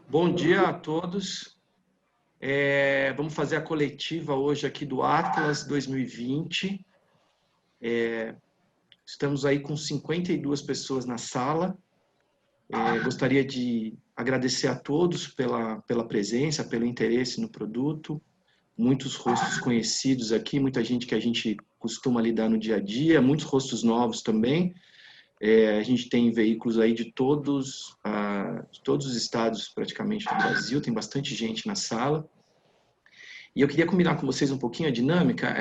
Bom dia a todos. Vamos fazer a coletiva hoje aqui do Atlas 2020. Estamos aí com 52 pessoas na sala. Gostaria de agradecer a todos pela presença, pelo interesse no produto. Muitos rostos conhecidos aqui, muita gente que a gente costuma lidar no dia a dia, muitos rostos novos também. A gente tem veículos aí de todos os estados praticamente do Brasil, tem bastante gente na sala. E eu queria combinar com vocês um pouquinho a dinâmica.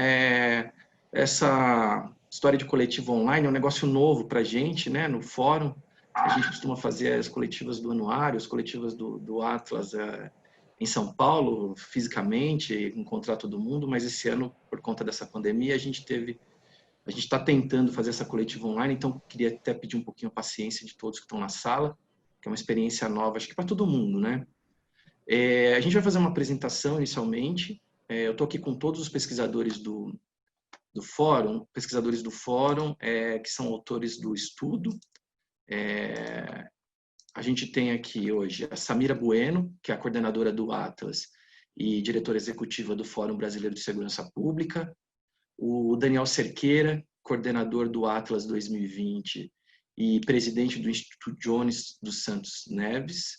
Essa história de coletivo online é um negócio novo para a gente, né? No fórum, a gente costuma fazer as coletivas do anuário, as coletivas do Atlas em São Paulo, fisicamente, encontrar todo mundo, mas esse ano, por conta dessa pandemia, a gente está tentando fazer essa coletiva online, então queria até pedir um pouquinho a paciência de todos que estão na sala, que é uma experiência nova, acho que para todo mundo, né? A gente vai fazer uma apresentação inicialmente. Eu estou aqui com todos os pesquisadores do fórum, que são autores do estudo. A gente tem aqui hoje a Samira Bueno, que é a coordenadora do Atlas e diretora executiva do Fórum Brasileiro de Segurança Pública, o Daniel Cerqueira, coordenador do Atlas 2020 e presidente do Instituto Jones dos Santos Neves.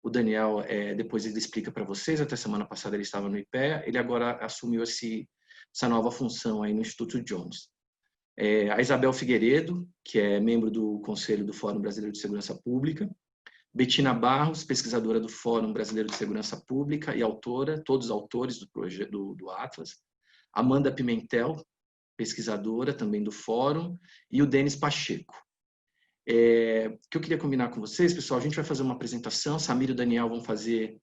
O Daniel, depois ele explica para vocês, até semana passada ele estava no IPEA, ele agora assumiu essa nova função aí no Instituto Jones. A Isabel Figueiredo, que é membro do Conselho do Fórum Brasileiro de Segurança Pública, Betina Barros, pesquisadora do Fórum Brasileiro de Segurança Pública e autora, todos autores do projeto do Atlas, Amanda Pimentel, pesquisadora também do Fórum, e o Denis Pacheco. O que eu queria combinar com vocês, pessoal, a gente vai fazer uma apresentação, Samir e o Daniel vão fazer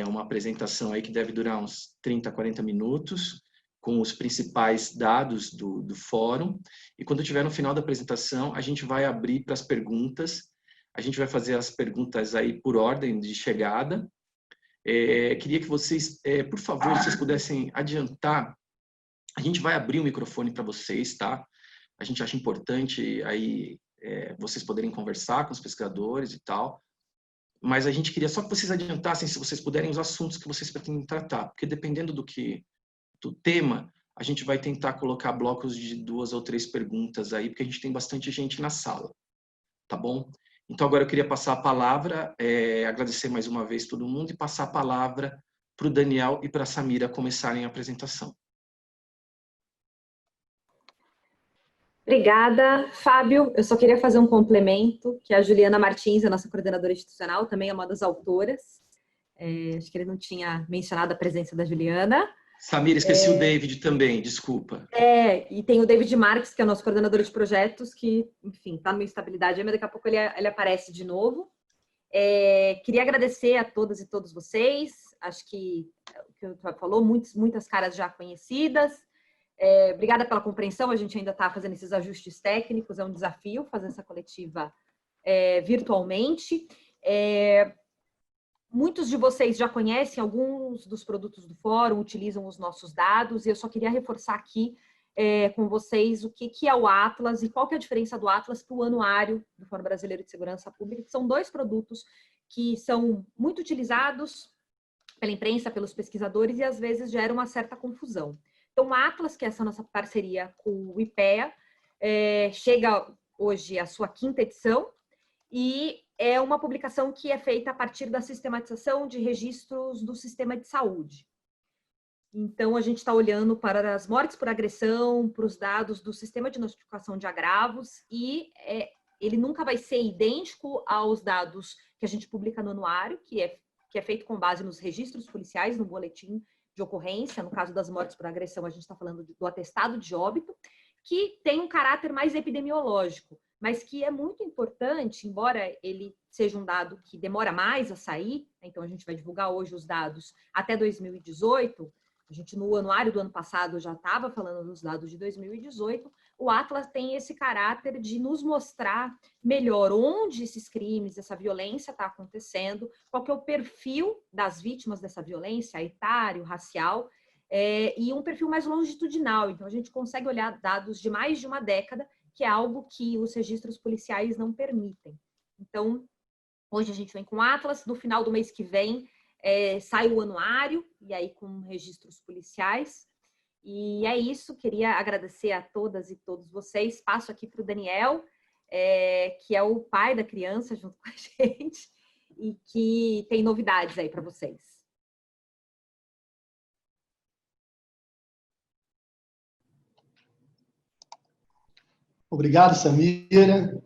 uma apresentação aí que deve durar uns 30, 40 minutos, com os principais dados do fórum, e quando estiver no final da apresentação, a gente vai abrir para as perguntas, a gente vai fazer as perguntas aí por ordem de chegada. Queria que vocês, por favor, vocês pudessem adiantar, a gente vai abrir o microfone para vocês, tá? A gente acha importante aí vocês poderem conversar com os pesquisadores e tal, mas a gente queria só que vocês adiantassem, se vocês puderem, os assuntos que vocês pretendem tratar, porque dependendo do tema, a gente vai tentar colocar blocos de 2 ou 3 perguntas aí, porque a gente tem bastante gente na sala, tá bom? Então agora eu queria passar a palavra, agradecer mais uma vez todo mundo e passar a palavra para o Daniel e para a Samira começarem a apresentação. Obrigada, Fábio. Eu só queria fazer um complemento, que a Juliana Martins, a nossa coordenadora institucional, também é uma das autoras. Acho que ele não tinha mencionado a presença da Juliana. Samira, esqueci o David também, desculpa. E tem o David Marques, que é o nosso coordenador de projetos, que, enfim, está numa instabilidade, mas daqui a pouco ele aparece de novo. Queria agradecer a todas e todos vocês. Acho que o que o Fábio falou, muitas caras já conhecidas. Obrigada pela compreensão, a gente ainda está fazendo esses ajustes técnicos, é um desafio fazer essa coletiva virtualmente. Muitos de vocês já conhecem alguns dos produtos do fórum, utilizam os nossos dados, e eu só queria reforçar aqui com vocês o que é o Atlas e qual que é a diferença do Atlas para o anuário do Fórum Brasileiro de Segurança Pública, que são 2 produtos que são muito utilizados pela imprensa, pelos pesquisadores, e às vezes gera uma certa confusão. Então, o Atlas, que é essa nossa parceria com o IPEA, chega hoje à sua 5ª edição e é uma publicação que é feita a partir da sistematização de registros do sistema de saúde. Então, a gente está olhando para as mortes por agressão, para os dados do sistema de notificação de agravos e ele nunca vai ser idêntico aos dados que a gente publica no anuário, que é feito com base nos registros policiais, no boletim de ocorrência. No caso das mortes por agressão, a gente está falando do atestado de óbito, que tem um caráter mais epidemiológico, mas que é muito importante, embora ele seja um dado que demora mais a sair, então a gente vai divulgar hoje os dados até 2018, a gente no anuário do ano passado já estava falando dos dados de 2018, o Atlas tem esse caráter de nos mostrar melhor onde esses crimes, essa violência está acontecendo, qual que é o perfil das vítimas dessa violência, etário, racial, e um perfil mais longitudinal. Então, a gente consegue olhar dados de mais de uma década, que é algo que os registros policiais não permitem. Então, Hoje a gente vem com o Atlas, no final do mês que vem sai o anuário, e aí com registros policiais. E é isso, queria agradecer a todas e todos vocês. Passo aqui para o Daniel, que é o pai da criança junto com a gente, e que tem novidades aí para vocês. Obrigado, Samira.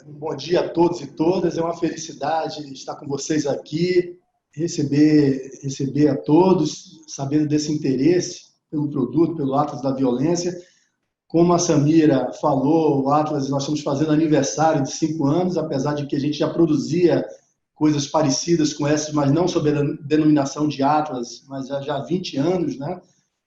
Bom dia a todos e todas. É uma felicidade estar com vocês aqui, receber a todos, sabendo desse interesse pelo produto, pelo Atlas da Violência. Como a Samira falou, o Atlas, nós estamos fazendo aniversário de 5 anos, apesar de que a gente já produzia coisas parecidas com essas, mas não sob a denominação de Atlas, mas já há 20 anos, né?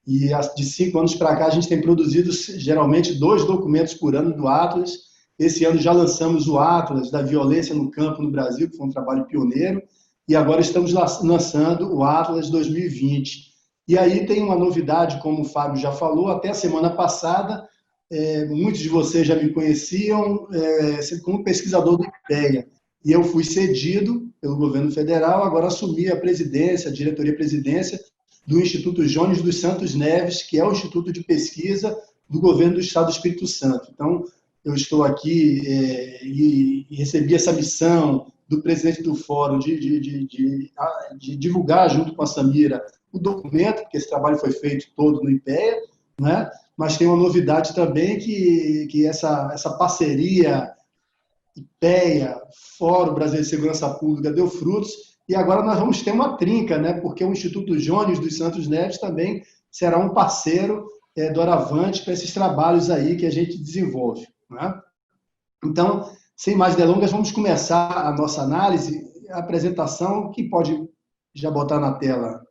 E de 5 anos para cá a gente tem produzido geralmente 2 documentos por ano do Atlas. Esse ano já lançamos o Atlas da Violência no Campo no Brasil, que foi um trabalho pioneiro, e agora estamos lançando o Atlas 2020. E aí tem uma novidade, como o Fábio já falou, até a semana passada, muitos de vocês já me conheciam como pesquisador do IPEA, e eu fui cedido pelo governo federal, agora assumi a presidência, a diretoria-presidência do Instituto Jones dos Santos Neves, que é o Instituto de Pesquisa do Governo do Estado do Espírito Santo. Então, eu estou aqui e recebi essa missão do presidente do Fórum de divulgar, junto com a Samira, o documento, porque esse trabalho foi feito todo no IPEA, né? Mas tem uma novidade também, que essa parceria IPEA, Fórum Brasileiro de Segurança Pública, deu frutos. E agora nós vamos ter uma trinca, né? Porque o Instituto Jones dos Santos Neves também será um parceiro doravante para esses trabalhos aí que a gente desenvolve, né? Então, sem mais delongas, vamos começar a nossa análise, a apresentação, que pode já botar na tela.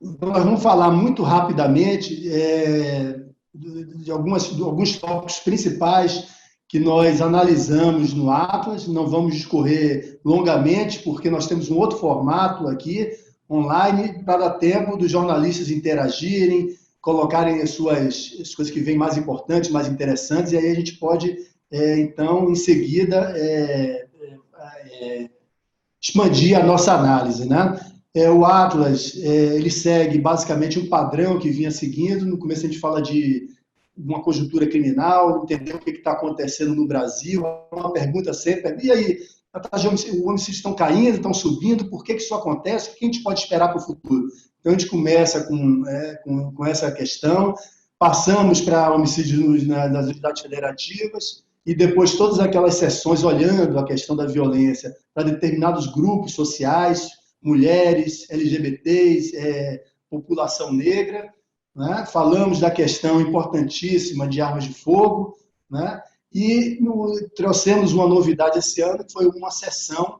Então, nós vamos falar muito rapidamente de alguns tópicos principais que nós analisamos no Atlas. Não vamos discorrer longamente, porque nós temos um outro formato aqui, online, para dar tempo dos jornalistas interagirem, colocarem as coisas que vêm mais importantes, mais interessantes, e aí a gente pode, então, em seguida, expandir a nossa análise, né? O Atlas, ele segue basicamente um padrão que vinha seguindo. No começo a gente fala de uma conjuntura criminal, entender o que está acontecendo no Brasil. Uma pergunta sempre, e aí, os homicídios estão caindo, estão subindo, por que isso acontece? O que a gente pode esperar para o futuro? Então a gente começa com essa questão, passamos para homicídios nas unidades federativas, e depois todas aquelas sessões olhando a questão da violência para determinados grupos sociais, mulheres, LGBTs, população negra, né? Falamos da questão importantíssima de armas de fogo, né? E trouxemos uma novidade esse ano, que foi uma sessão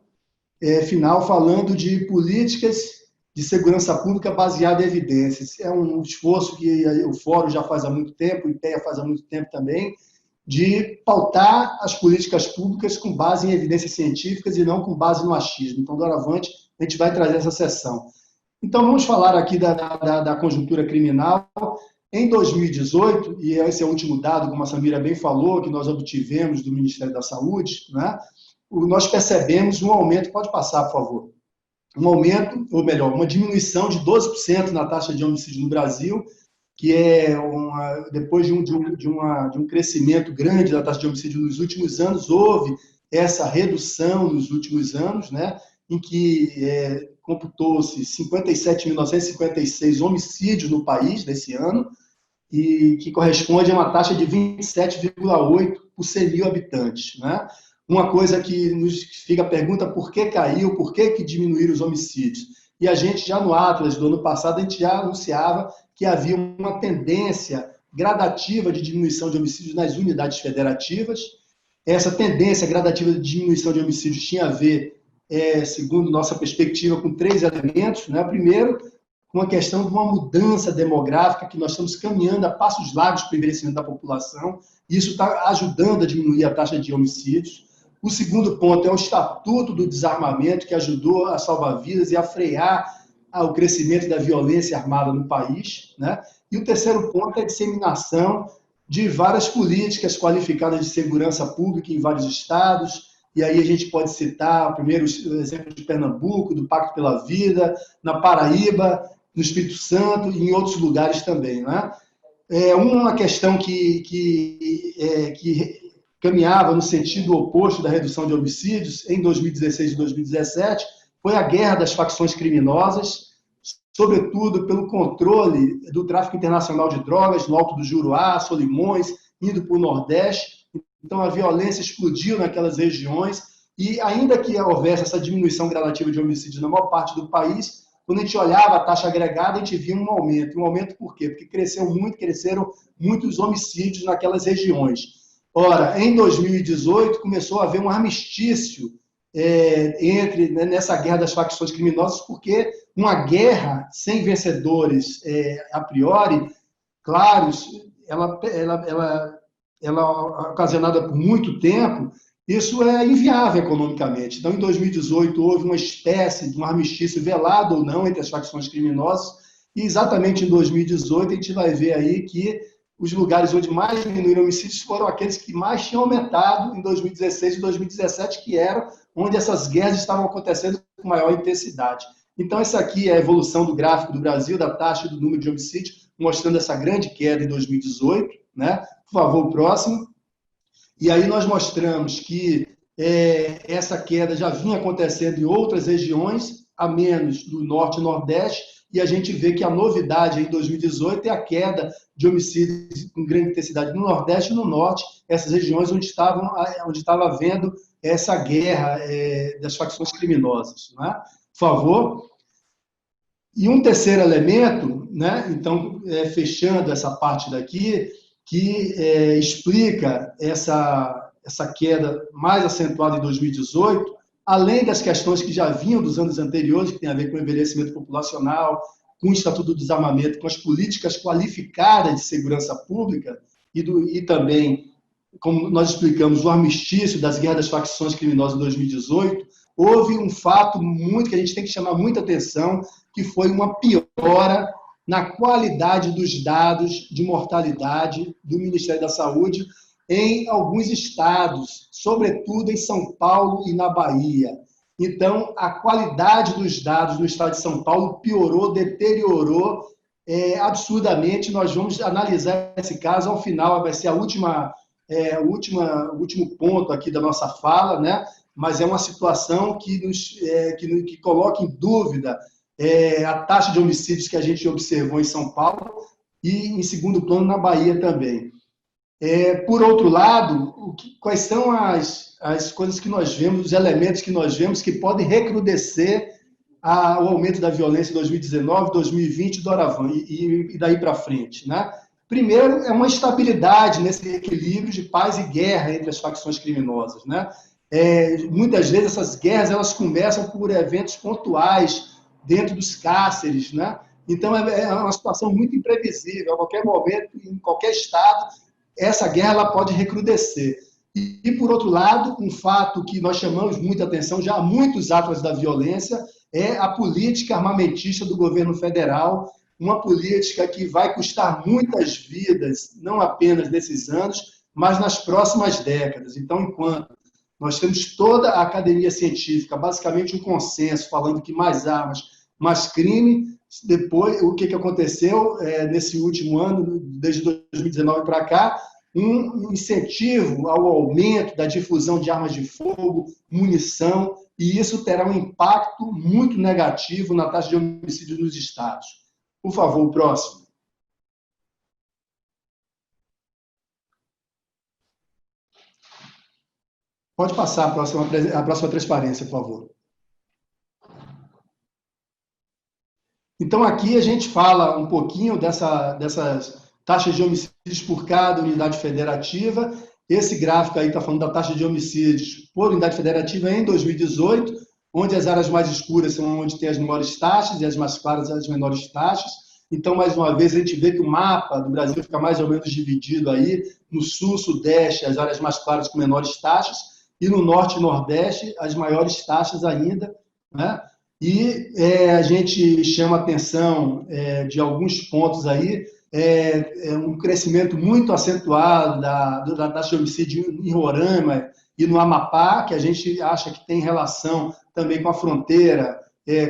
final falando de políticas de segurança pública baseada em evidências. É um esforço que o Fórum já faz há muito tempo, o IPEA faz há muito tempo também, de pautar as políticas públicas com base em evidências científicas e não com base no achismo. Então, doravante, a gente vai trazer essa sessão. Então, vamos falar aqui da conjuntura criminal. Em 2018, e esse é o último dado, como a Samira bem falou, que nós obtivemos do Ministério da Saúde, né, nós percebemos um aumento, pode passar, por favor, um aumento, ou melhor, uma diminuição de 12% na taxa de homicídio no Brasil, que depois de um crescimento grande da taxa de homicídio nos últimos anos, houve essa redução nos últimos anos, né, em que computou-se 57.956 homicídios no país nesse ano, e que corresponde a uma taxa de 27,8 por 100 mil habitantes, né? Uma coisa que nos fica a pergunta, por que caiu, por que diminuíram os homicídios? E a gente já no Atlas do ano passado, a gente já anunciava que havia uma tendência gradativa de diminuição de homicídios nas unidades federativas. Essa tendência gradativa de diminuição de homicídios tinha a ver, segundo nossa perspectiva, com 3 elementos, né? Primeiro, com a questão de uma mudança demográfica, que nós estamos caminhando a passos largos para o envelhecimento da população, e isso está ajudando a diminuir a taxa de homicídios. O segundo ponto é o Estatuto do Desarmamento, que ajudou a salvar vidas e a frear o crescimento da violência armada no país, né? E o terceiro ponto é a disseminação de várias políticas qualificadas de segurança pública em vários estados, e aí a gente pode citar o primeiro exemplo de Pernambuco, do Pacto pela Vida, na Paraíba, no Espírito Santo e em outros lugares também. Né? Uma questão que caminhava no sentido oposto da redução de homicídios em 2016 e 2017 foi a guerra das facções criminosas, sobretudo pelo controle do tráfico internacional de drogas no Alto do Juruá, Solimões, indo para o Nordeste. Então, a violência explodiu naquelas regiões e, ainda que houvesse essa diminuição gradativa de homicídios na maior parte do país, quando a gente olhava a taxa agregada, a gente via um aumento. Um aumento por quê? Porque cresceram muitos homicídios naquelas regiões. Ora, em 2018, começou a haver um armistício nessa guerra das facções criminosas, porque uma guerra sem vencedores a priori claros, ela ocasionada por muito tempo, isso é inviável economicamente. Então, em 2018, houve uma espécie de um armistício velado ou não entre as facções criminosas, e exatamente em 2018 a gente vai ver aí que os lugares onde mais diminuíram homicídios foram aqueles que mais tinham aumentado em 2016 e 2017, que eram onde essas guerras estavam acontecendo com maior intensidade. Então, essa aqui é a evolução do gráfico do Brasil, da taxa e do número de homicídios, mostrando essa grande queda em 2018. Né? Por favor, o próximo. E aí nós mostramos que essa queda já vinha acontecendo em outras regiões, a menos do Norte e Nordeste, e a gente vê que a novidade em 2018 é a queda de homicídios com grande intensidade no Nordeste e no Norte, essas regiões onde estava havendo essa guerra das facções criminosas. Né? Por favor. E um terceiro elemento, né? Então, fechando essa parte daqui, que explica essa queda mais acentuada em 2018, além das questões que já vinham dos anos anteriores, que tem a ver com o envelhecimento populacional, com o Estatuto do Desarmamento, com as políticas qualificadas de segurança pública e também, como nós explicamos, o armistício das guerras das facções criminosas em 2018, houve um fato que a gente tem que chamar muita atenção, que foi uma piora na qualidade dos dados de mortalidade do Ministério da Saúde em alguns estados, sobretudo em São Paulo e na Bahia. Então, a qualidade dos dados no estado de São Paulo piorou, deteriorou absurdamente. Nós vamos analisar esse caso ao final, vai ser o último ponto aqui da nossa fala, né? Mas é uma situação que coloca em dúvida a taxa de homicídios que a gente observou em São Paulo e, em segundo plano, na Bahia também. Por outro lado, quais são as coisas que nós vemos, os elementos que nós vemos que podem recrudescer o aumento da violência em 2019, 2020 e daí para frente, né? Primeiro, é uma estabilidade nesse equilíbrio de paz e guerra entre as facções criminosas, né? Muitas vezes essas guerras elas começam por eventos pontuais dentro dos cárceres, né? Então é uma situação muito imprevisível. A qualquer momento, em qualquer estado, essa guerra ela pode recrudescer. E, por outro lado, um fato que nós chamamos muita atenção já há muitos atos da violência é a política armamentista do governo federal, uma política que vai custar muitas vidas, não apenas nesses anos, mas nas próximas décadas. Então, enquanto nós temos toda a academia científica, basicamente um consenso, falando que mais armas, mais crime, depois, o que aconteceu nesse último ano, desde 2019 para cá, um incentivo ao aumento da difusão de armas de fogo, munição, e isso terá um impacto muito negativo na taxa de homicídio nos estados. Por favor, o próximo. Pode passar a próxima transparência, por favor. Então, aqui a gente fala um pouquinho dessas taxas de homicídios por cada unidade federativa. Esse gráfico aí está falando da taxa de homicídios por unidade federativa em 2018, onde as áreas mais escuras são onde tem as maiores taxas e as mais claras as menores taxas. Então, mais uma vez, a gente vê que o mapa do Brasil fica mais ou menos dividido aí no sul, sudeste, as áreas mais claras com menores taxas, e no norte e nordeste, as maiores taxas ainda, né? E a gente chama atenção de alguns pontos aí. um crescimento muito acentuado da taxa de homicídio em Roraima e no Amapá, que a gente acha que tem relação também com a fronteira,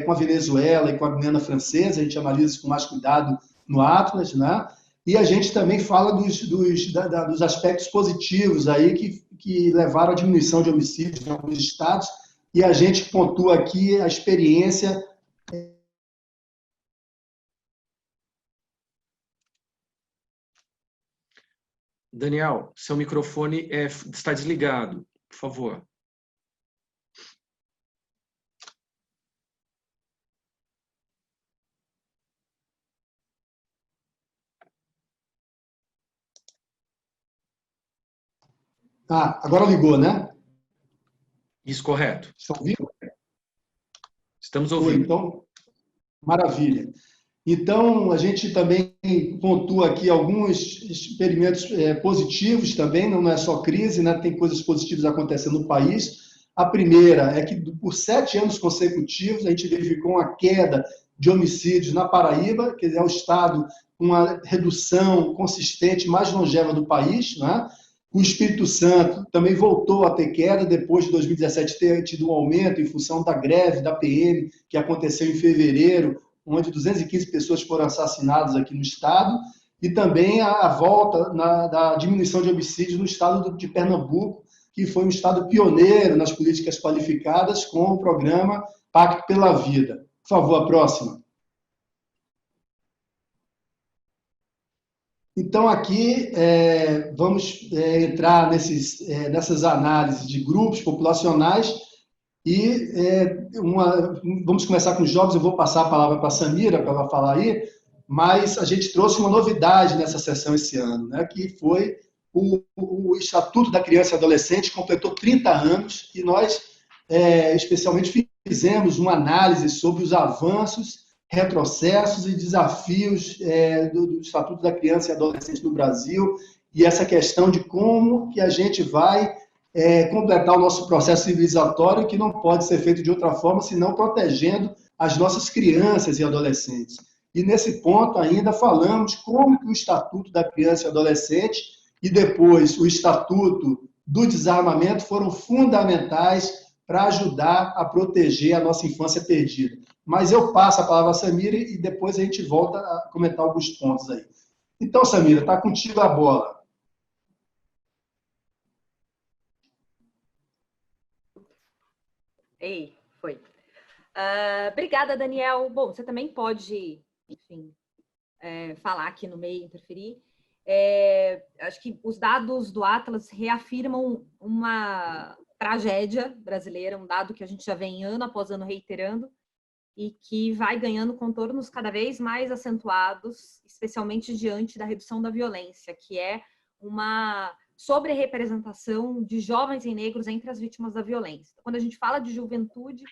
com a Venezuela e com a Guiana Francesa. A gente analisa isso com mais cuidado no Atlas, né? E a gente também fala dos aspectos positivos aí que levaram à diminuição de homicídios em alguns estados, e a gente pontua aqui a experiência. Daniel, seu microfone está desligado, por favor. Agora ligou, né? Isso, correto. Estão ouvindo? Estamos ouvindo. Então, maravilha. Então, a gente também pontua aqui alguns experimentos positivos também, não é só crise, né? Tem coisas positivas acontecendo no país. A primeira é que, por 7 anos consecutivos, a gente verificou uma queda de homicídios na Paraíba, que é o estado com uma redução consistente mais longeva do país, né? O Espírito Santo também voltou a ter queda depois de 2017 ter tido um aumento em função da greve da PM, que aconteceu em fevereiro, onde 215 pessoas foram assassinadas aqui no estado, e também a volta da diminuição de homicídios no estado de Pernambuco, que foi um estado pioneiro nas políticas qualificadas com o programa Pacto pela Vida. Por favor, a próxima. Então, aqui vamos entrar nessas análises de grupos populacionais e vamos começar com os jovens. Eu vou passar a palavra para a Samira, para ela falar aí, mas a gente trouxe uma novidade nessa sessão esse ano, né, que foi o Estatuto da Criança e Adolescente, que completou 30 anos, e nós especialmente fizemos uma análise sobre os avanços, retrocessos e desafios do Estatuto da Criança e Adolescente no Brasil, e essa questão de como que a gente vai completar o nosso processo civilizatório, que não pode ser feito de outra forma, senão protegendo as nossas crianças e adolescentes. E nesse ponto ainda falamos como que o Estatuto da Criança e Adolescente e depois o Estatuto do Desarmamento foram fundamentais para ajudar a proteger a nossa infância perdida. Mas eu passo a palavra a Samira e depois a gente volta a comentar alguns pontos aí. Então, Samira, está contigo a bola. Ei, foi. Obrigada, Daniel. Bom, você também pode, enfim, falar aqui no meio, interferir. Acho que os dados do Atlas reafirmam uma tragédia brasileira, um dado que a gente já vem ano após ano reiterando e que vai ganhando contornos cada vez mais acentuados, especialmente diante da redução da violência, que é uma sobre-representação de jovens e negros entre as vítimas da violência. Quando a gente fala de juventude,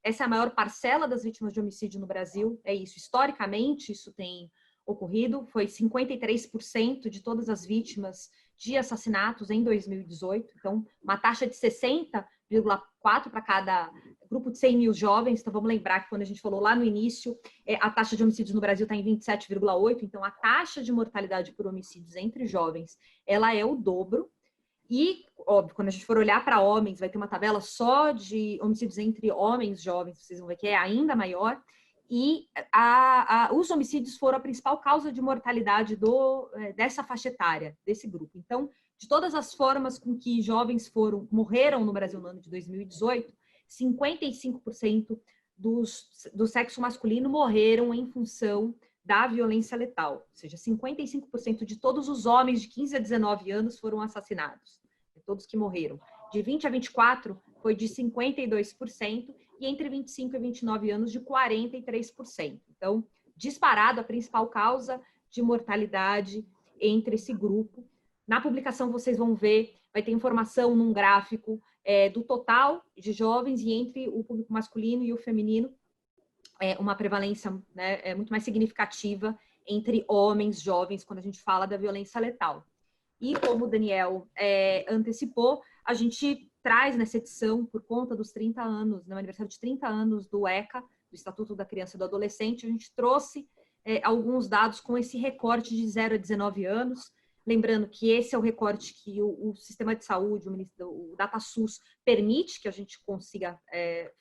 essa é a maior parcela das vítimas de homicídio no Brasil, é isso. Historicamente, isso tem ocorrido, foi 53% de todas as vítimas de assassinatos em 2018, então uma taxa de 60,4 para cada grupo de 100 mil jovens. Então vamos lembrar que quando a gente falou lá no início, a taxa de homicídios no Brasil está em 27,8, então a taxa de mortalidade por homicídios entre jovens, ela é o dobro. E, óbvio, quando a gente for olhar para homens, vai ter uma tabela só de homicídios entre homens jovens, vocês vão ver que é ainda maior. E os homicídios foram a principal causa de mortalidade dessa faixa etária, desse grupo. Então, de todas as formas com que jovens morreram no Brasil no ano de 2018, 55% do sexo masculino morreram em função da violência letal. Ou seja, 55% de todos os homens de 15 a 19 anos foram assassinados. Todos que morreram. De 20 a 24 foi de 52%, e entre 25 e 29 anos de 43%. Então, disparado a principal causa de mortalidade entre esse grupo. Na publicação vocês vão ver, vai ter informação num gráfico do total de jovens e entre o público masculino e o feminino, uma prevalência, né, muito mais significativa entre homens jovens quando a gente fala da violência letal. E como o Daniel antecipou, a gente traz nessa edição, por conta dos 30 anos, no aniversário de 30 anos do ECA, do Estatuto da Criança e do Adolescente, a gente trouxe alguns dados com esse recorte de 0 a 19 anos. Lembrando que esse é o recorte que o sistema de saúde, o DataSUS, permite que a gente consiga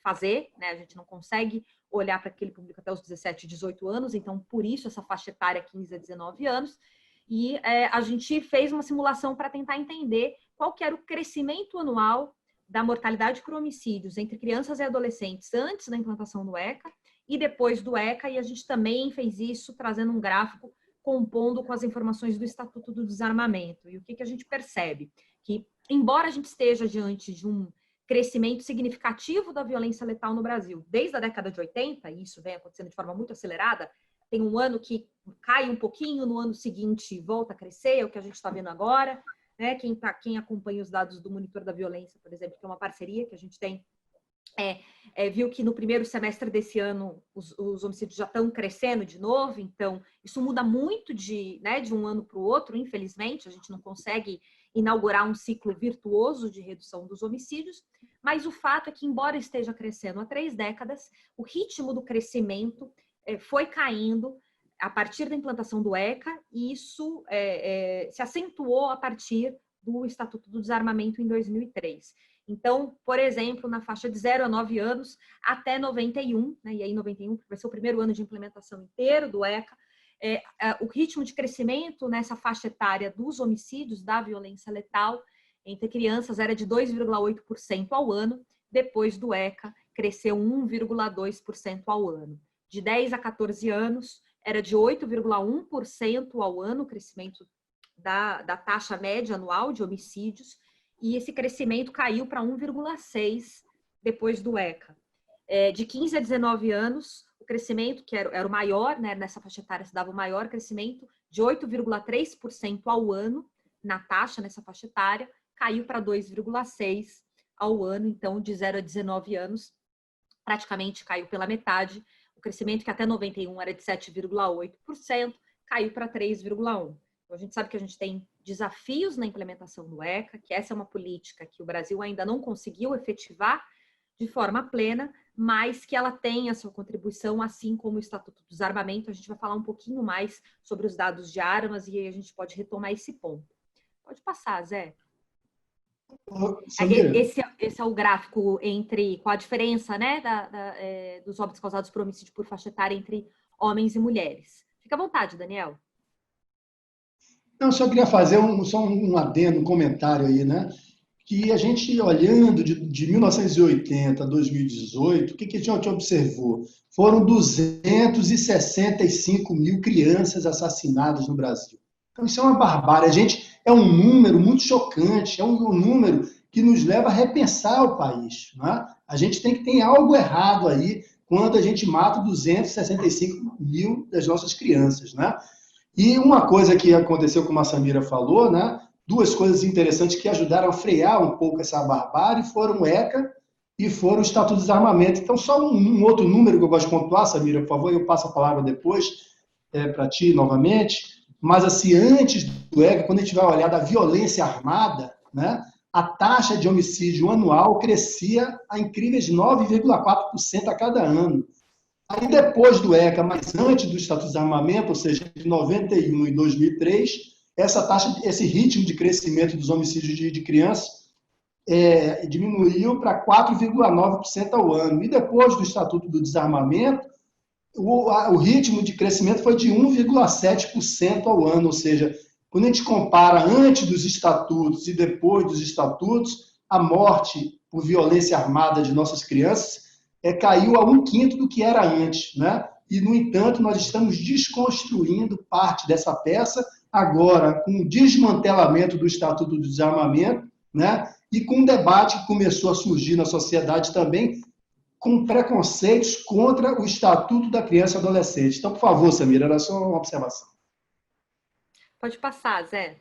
fazer, né? A gente não consegue olhar para aquele público até os 17, 18 anos, então, por isso, essa faixa etária 15 a 19 anos. E a gente fez uma simulação para tentar entender qual que era o crescimento anual da mortalidade por homicídios entre crianças e adolescentes antes da implantação do ECA e depois do ECA, e a gente também fez isso trazendo um gráfico compondo com as informações do Estatuto do Desarmamento. E o que a gente percebe? Que, embora a gente esteja diante de um crescimento significativo da violência letal no Brasil, desde a década de 80, e isso vem acontecendo de forma muito acelerada, tem um ano que cai um pouquinho, no ano seguinte volta a crescer, é o que a gente está vendo agora, né? Quem acompanha os dados do Monitor da Violência, por exemplo, que é uma parceria que a gente tem, viu que no primeiro semestre desse ano os homicídios já estão crescendo de novo, então isso muda muito de um ano para o outro, infelizmente, a gente não consegue inaugurar um ciclo virtuoso de redução dos homicídios, mas o fato é que, embora esteja crescendo há 3 décadas, o ritmo do crescimento foi caindo a partir da implantação do ECA, e isso se acentuou a partir do Estatuto do Desarmamento em 2003. Então, por exemplo, na faixa de 0 a 9 anos até 91, né, e aí 91 vai ser o primeiro ano de implementação inteiro do ECA, o ritmo de crescimento nessa faixa etária dos homicídios, da violência letal, entre crianças era de 2,8% ao ano, depois do ECA cresceu 1,2% ao ano. De 10 a 14 anos, era de 8,1% ao ano o crescimento da taxa média anual de homicídios, e esse crescimento caiu para 1,6% depois do ECA. De 15 a 19 anos, o crescimento, que era o maior, né, nessa faixa etária se dava o maior crescimento, de 8,3% ao ano na taxa, nessa faixa etária, caiu para 2,6% ao ano. Então, de 0 a 19 anos, praticamente caiu pela metade. O crescimento, que até 91 era de 7,8%, caiu para 3,1%. Então, a gente sabe que a gente tem desafios na implementação do ECA, que essa é uma política que o Brasil ainda não conseguiu efetivar de forma plena, mas que ela tem a sua contribuição, assim como o Estatuto do Desarmamento. A gente vai falar um pouquinho mais sobre os dados de armas e aí a gente pode retomar esse ponto. Pode passar, Zé. Esse é o gráfico com a diferença, né, dos óbitos causados por homicídio por faixa etária entre homens e mulheres. Fica à vontade, Daniel. Não, só queria fazer só um adendo, um comentário aí, né? Que a gente, olhando de 1980 a 2018, o que a gente observou? Foram 265 mil crianças assassinadas no Brasil. Então, isso é uma barbárie. É um número muito chocante, é um número que nos leva a repensar o país. Não é? A gente tem algo errado aí quando a gente mata 265 mil das nossas crianças. Né? E uma coisa que aconteceu, como a Samira falou, né? 2 coisas interessantes que ajudaram a frear um pouco essa barbárie foram o ECA e foram o Estatuto do Desarmamento. Então, só um outro número que eu gosto de pontuar, Samira, por favor, eu passo a palavra depois para ti novamente. Mas, assim, antes do ECA, quando a gente vai olhar da violência armada, né, a taxa de homicídio anual crescia a incríveis 9,4% a cada ano. Aí, depois do ECA, mas antes do Estatuto do Desarmamento, ou seja, de 91 e 2003, essa taxa, esse ritmo de crescimento dos homicídios de crianças diminuiu para 4,9% ao ano. E depois do Estatuto do Desarmamento, o ritmo de crescimento foi de 1,7% ao ano. Ou seja, quando a gente compara antes dos estatutos e depois dos estatutos, a morte por violência armada de nossas crianças caiu a 1/5 do que era antes. Né? E, no entanto, nós estamos desconstruindo parte dessa peça agora com o desmantelamento do Estatuto do Desarmamento, né? E com um debate que começou a surgir na sociedade também, com preconceitos contra o Estatuto da Criança e Adolescente. Então, por favor, Samira, era só uma observação. Pode passar, Zé.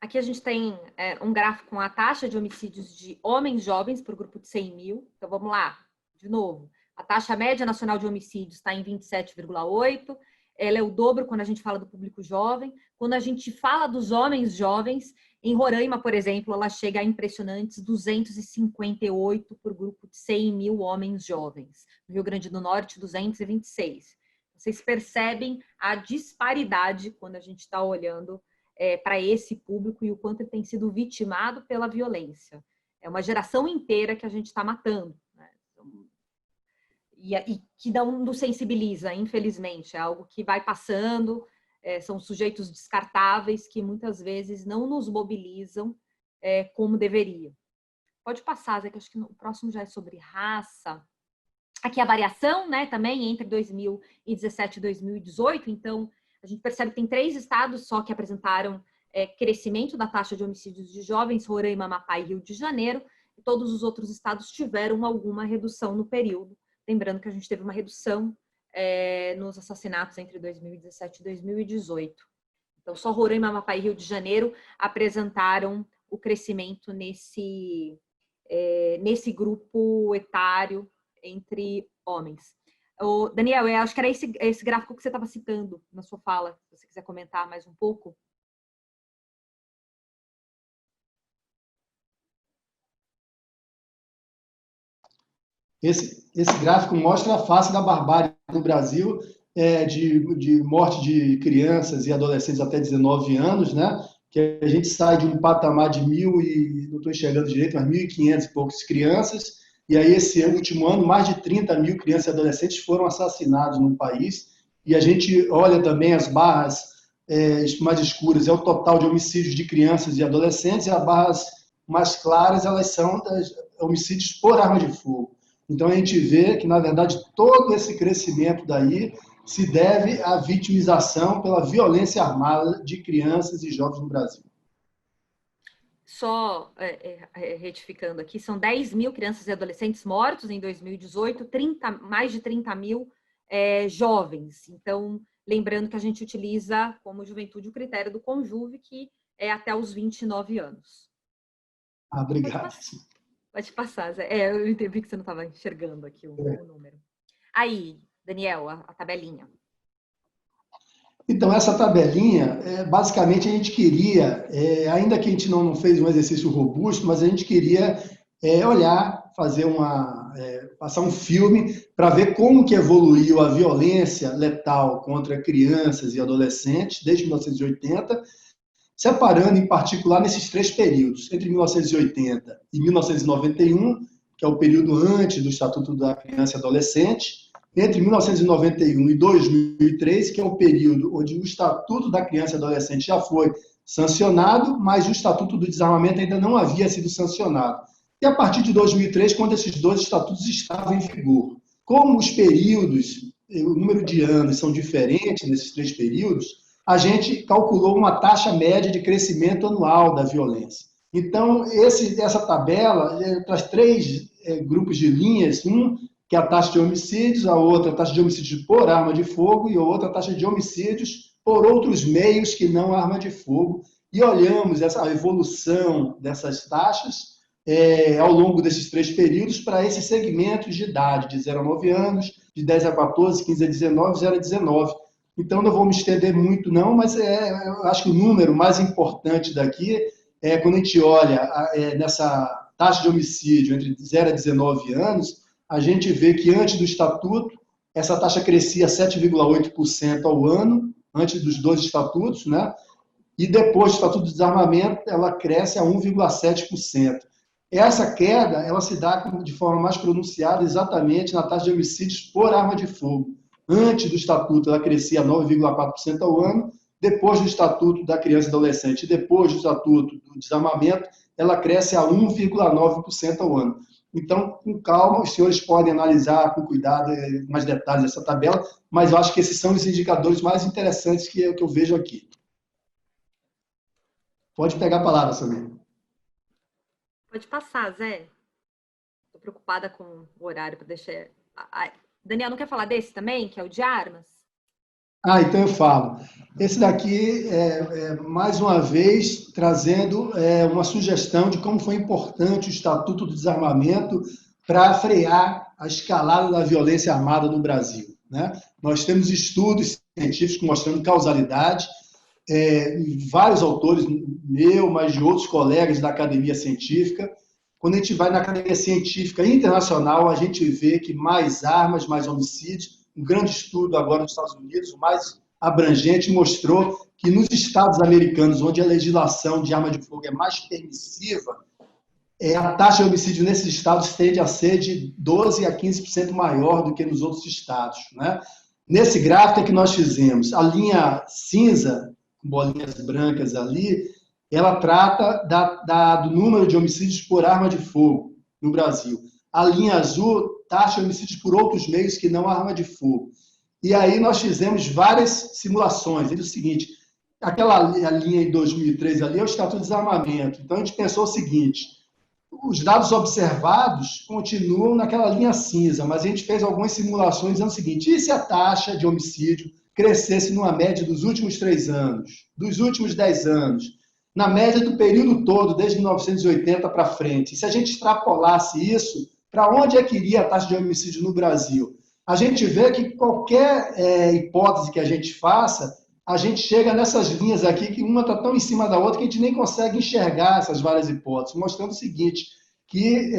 Aqui a gente tem um gráfico com a taxa de homicídios de homens jovens por grupo de 100 mil. Então, vamos lá, de novo. A taxa média nacional de homicídios está em 27,8%. Ela é o dobro quando a gente fala do público jovem. Quando a gente fala dos homens jovens, Em Roraima, por exemplo, ela chega a impressionantes 258 por grupo de 100 mil homens jovens. No Rio Grande do Norte, 226. Vocês percebem a disparidade quando a gente está olhando para esse público e o quanto ele tem sido vitimado pela violência. É uma geração inteira que a gente está matando, né? E que não nos sensibiliza, infelizmente. É algo que vai passando, são sujeitos descartáveis que muitas vezes não nos mobilizam como deveria. Pode passar, Zé, que acho que o próximo já é sobre raça. Aqui a variação, né, também entre 2017 e 2018. Então, a gente percebe que tem 3 estados só que apresentaram crescimento da taxa de homicídios de jovens: Roraima, Amapá e Rio de Janeiro. E todos os outros estados tiveram alguma redução no período. Lembrando que a gente teve uma redução nos assassinatos entre 2017 e 2018. Então, só Roraima, Amapá e Rio de Janeiro apresentaram o crescimento nesse grupo etário entre homens. Daniel, eu acho que era esse gráfico que você estava citando na sua fala, se você quiser comentar mais um pouco. Esse gráfico mostra a face da barbárie no Brasil, de morte de crianças e adolescentes até 19 anos, né? Que a gente sai de um patamar de 1.000 e não estou enxergando direito, mas 1.500 e poucas crianças, e aí esse último ano mais de 30 mil crianças e adolescentes foram assassinados no país, e a gente olha também as barras mais escuras, é o total de homicídios de crianças e adolescentes, e as barras mais claras, elas são homicídios por arma de fogo. Então, a gente vê que, na verdade, todo esse crescimento daí se deve à vitimização pela violência armada de crianças e jovens no Brasil. Só retificando aqui, são 10 mil crianças e adolescentes mortos em 2018, mais de 30 mil jovens. Então, lembrando que a gente utiliza como juventude o critério do Conjuve, que é até os 29 anos. Obrigado. Pode passar, Zé. Eu vi que você não estava enxergando aqui o número. Aí, Daniel, a tabelinha. Então, essa tabelinha, basicamente, a gente queria, ainda que a gente não fez um exercício robusto, mas a gente queria olhar, passar um filme para ver como que evoluiu a violência letal contra crianças e adolescentes desde 1980, separando em particular nesses 3 períodos, entre 1980 e 1991, que é o período antes do Estatuto da Criança e Adolescente, entre 1991 e 2003, que é o período onde o Estatuto da Criança e Adolescente já foi sancionado, mas o Estatuto do Desarmamento ainda não havia sido sancionado. E a partir de 2003, quando esses 2 estatutos estavam em vigor. Como os períodos, o número de anos são diferentes nesses 3 períodos, a gente calculou uma taxa média de crescimento anual da violência. Então, essa tabela traz 3 grupos de linhas, que é a taxa de homicídios, a outra a taxa de homicídios por arma de fogo e a outra a taxa de homicídios por outros meios que não arma de fogo. E olhamos a evolução dessas taxas ao longo desses 3 períodos para esses segmentos de idade, de 0 a 9 anos, de 10 a 14, 15 a 19, 0 a 19. Então, não vou me estender muito, não, mas eu acho que o número mais importante daqui é quando a gente olha nessa taxa de homicídio entre 0 a 19 anos, a gente vê que antes do Estatuto, essa taxa crescia 7,8% ao ano, antes dos 2 estatutos, né? E depois do Estatuto do Desarmamento, ela cresce a 1,7%. Essa queda, ela se dá de forma mais pronunciada exatamente na taxa de homicídios por arma de fogo. Antes do Estatuto, ela crescia 9,4% ao ano. Depois do Estatuto da Criança e Adolescente e depois do Estatuto do Desarmamento, ela cresce a 1,9% ao ano. Então, com calma, os senhores podem analisar com cuidado mais detalhes essa tabela, mas eu acho que esses são os indicadores mais interessantes que eu vejo aqui. Pode pegar a palavra, Samir. Pode passar, Zé. Estou preocupada com o horário para deixar... Daniel, não quer falar desse também, que é o de armas? Então eu falo. Esse daqui mais uma vez, trazendo uma sugestão de como foi importante o Estatuto do Desarmamento para frear a escalada da violência armada no Brasil, né? Nós temos estudos científicos mostrando causalidade. vários autores, meu, mas de outros colegas da academia científica. Quando a gente vai na academia científica internacional, a gente vê que mais armas, mais homicídios. Um grande estudo agora nos Estados Unidos, o mais abrangente, mostrou que nos estados americanos, onde a legislação de arma de fogo é mais permissiva, a taxa de homicídio nesses estados tende a ser de 12% a 15% maior do que nos outros estados, né? Nesse gráfico que nós fizemos, a linha cinza, com bolinhas brancas ali, ela trata do número de homicídios por arma de fogo no Brasil. A linha azul, taxa de homicídios por outros meios que não arma de fogo. E aí nós fizemos várias simulações. Ele é o seguinte, aquela linha em 2003 ali é o Estatuto de Desarmamento. Então a gente pensou o seguinte, os dados observados continuam naquela linha cinza, mas a gente fez algumas simulações dizendo o seguinte, e se a taxa de homicídio crescesse numa média dos últimos 3 anos, dos últimos 10 anos, na média do período todo, desde 1980 para frente? E se a gente extrapolasse isso, para onde é que iria a taxa de homicídio no Brasil? A gente vê que qualquer hipótese que a gente faça, a gente chega nessas linhas aqui, que uma está tão em cima da outra que a gente nem consegue enxergar essas várias hipóteses, mostrando o seguinte, que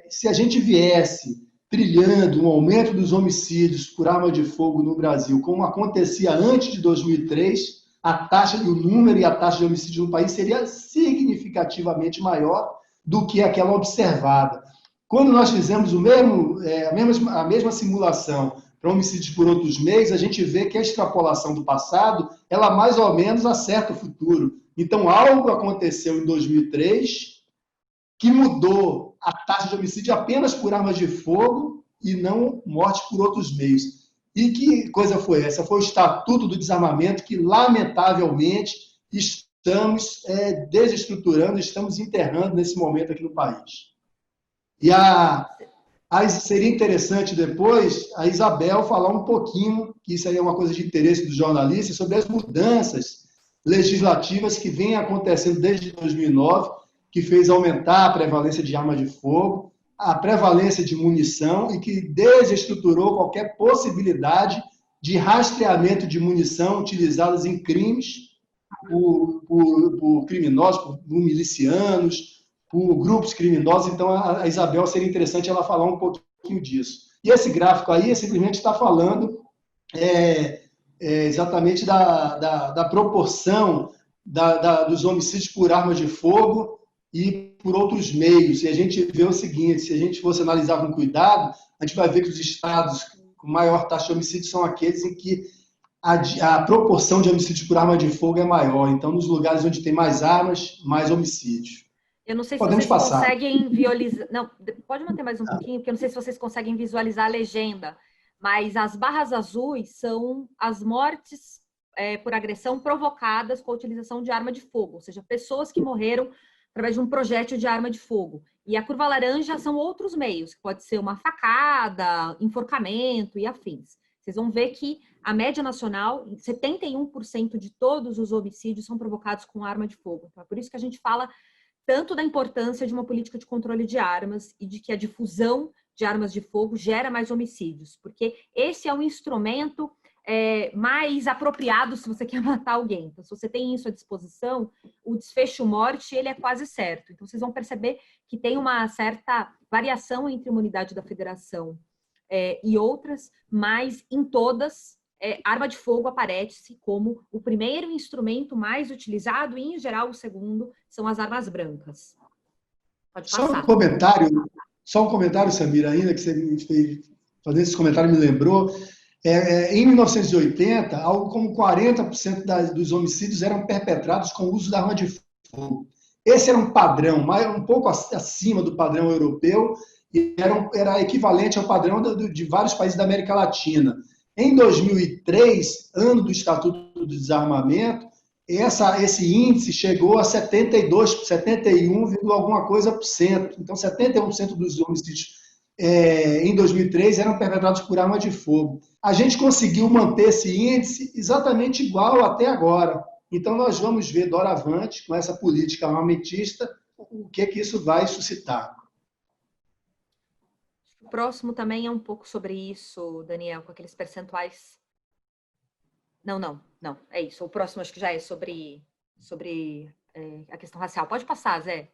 se a gente viesse trilhando um aumento dos homicídios por arma de fogo no Brasil, como acontecia antes de 2003, a taxa, o número e a taxa de homicídio no país seria significativamente maior do que aquela observada. Quando nós fizemos a mesma simulação para homicídios por outros meios, a gente vê que a extrapolação do passado, ela mais ou menos acerta o futuro. Então, algo aconteceu em 2003 que mudou a taxa de homicídio apenas por armas de fogo e não morte por outros meios. E que coisa foi essa? Foi o Estatuto do Desarmamento que, lamentavelmente, estamos desestruturando, estamos enterrando nesse momento aqui no país. E seria interessante depois a Isabel falar um pouquinho, que isso aí é uma coisa de interesse dos jornalistas, sobre as mudanças legislativas que vêm acontecendo desde 2009, que fez aumentar a prevalência de armas de fogo, a prevalência de munição e que desestruturou qualquer possibilidade de rastreamento de munição utilizadas em crimes por criminosos, por milicianos, por grupos criminosos. Então, a Isabel seria interessante ela falar um pouquinho disso. E esse gráfico aí simplesmente está falando exatamente da proporção dos homicídios por arma de fogo e por outros meios. E a gente vê o seguinte, se a gente fosse analisar com cuidado, a gente vai ver que os estados com maior taxa de homicídio são aqueles em que a proporção de homicídios por arma de fogo é maior. Então, nos lugares onde tem mais armas, mais homicídios. Eu não sei se Podemos vocês passar. conseguem visualizar... Não, pode manter mais um pouquinho, porque eu não sei se vocês conseguem visualizar a legenda, mas as barras azuis são as mortes por agressão provocadas com a utilização de arma de fogo, ou seja, pessoas que morreram através de um projétil de arma de fogo. E a curva laranja são outros meios, que pode ser uma facada, enforcamento e afins. Vocês vão ver que a média nacional, 71% de todos os homicídios são provocados com arma de fogo. Então, é por isso que a gente fala tanto da importância de uma política de controle de armas e de que a difusão de armas de fogo gera mais homicídios, porque esse é um instrumento mais apropriado se você quer matar alguém. Então, se você tem isso à disposição, o desfecho morte, ele é quase certo. Então, vocês vão perceber que tem uma certa variação entre uma unidade da federação e outras, mas em todas, arma de fogo aparece como o primeiro instrumento mais utilizado e, em geral, o segundo são as armas brancas. Pode passar. Só um comentário, Samira, ainda que você me fez, fazendo esse comentário me lembrou. Em 1980, algo como 40% dos homicídios eram perpetrados com o uso da arma de fogo. Esse era um padrão, um pouco acima do padrão europeu, e era equivalente ao padrão de vários países da América Latina. Em 2003, ano do Estatuto do Desarmamento, esse índice chegou a 71, alguma coisa por cento. Então, 71% dos homicídios em 2003 eram perpetrados por arma de fogo. A gente conseguiu manter esse índice exatamente igual até agora. Então, nós vamos ver doravante, com essa política armamentista, o que isso vai suscitar. O próximo também é um pouco sobre isso, Daniel, com aqueles percentuais. Não. É isso. O próximo acho que já é sobre a questão racial. Pode passar, Zé.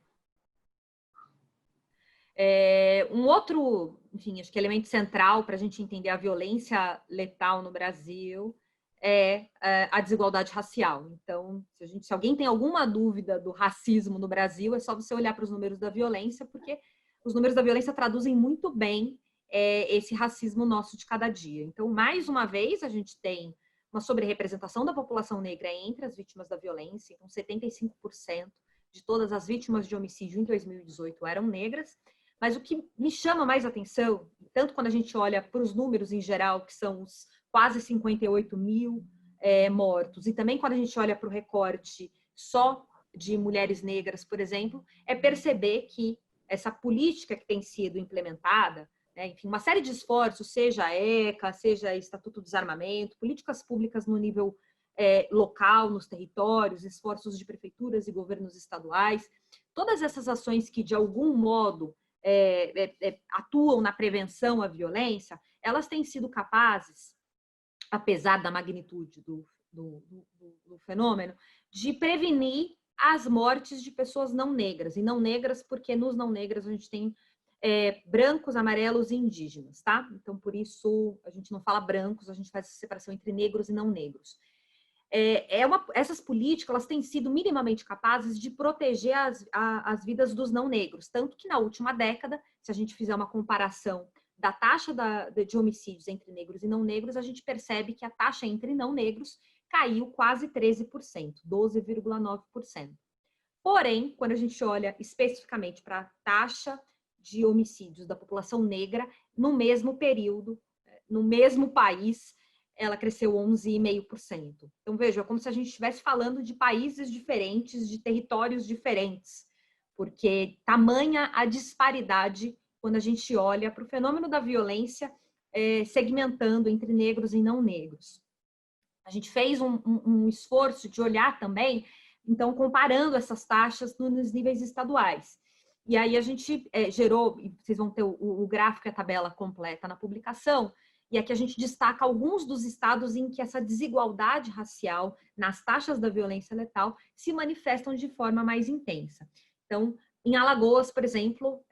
Um outro, enfim, acho que elemento central para a gente entender a violência letal no Brasil é a desigualdade racial. Então, se alguém tem alguma dúvida do racismo no Brasil, é só você olhar para os números da violência, porque os números da violência traduzem muito bem esse racismo nosso de cada dia. Então, mais uma vez, a gente tem uma sobre-representação da população negra entre as vítimas da violência. Então, 75% de todas as vítimas de homicídio em 2018 eram negras. Mas o que me chama mais atenção, tanto quando a gente olha para os números em geral, que são os quase 58 mil mortos, e também quando a gente olha para o recorte só de mulheres negras, por exemplo, é perceber que essa política que tem sido implementada, né, enfim, uma série de esforços, seja a ECA, seja o Estatuto do Desarmamento, políticas públicas no nível local, nos territórios, esforços de prefeituras e governos estaduais, todas essas ações que, de algum modo, atuam na prevenção à violência, elas têm sido capazes, apesar da magnitude do fenômeno, de prevenir as mortes de pessoas não negras. E não negras porque nos não negras a gente tem brancos, amarelos e indígenas, tá? Então, por isso, a gente não fala brancos, a gente faz essa separação entre negros e não negros. Essas políticas elas têm sido minimamente capazes de proteger as vidas dos não negros, tanto que na última década, se a gente fizer uma comparação da taxa de homicídios entre negros e não negros, a gente percebe que a taxa entre não negros caiu quase 13%, 12,9%. Porém, quando a gente olha especificamente para a taxa de homicídios da população negra, no mesmo período, no mesmo país, ela cresceu 11,5%. Então, veja, é como se a gente estivesse falando de países diferentes, de territórios diferentes, porque tamanha a disparidade quando a gente olha para o fenômeno da violência segmentando entre negros e não negros. A gente fez um esforço de olhar também, então, comparando essas taxas nos níveis estaduais. E aí a gente gerou, e vocês vão ter o gráfico e a tabela completa na publicação, e aqui a gente destaca alguns dos estados em que essa desigualdade racial nas taxas da violência letal se manifestam de forma mais intensa. Então, em Alagoas, por exemplo,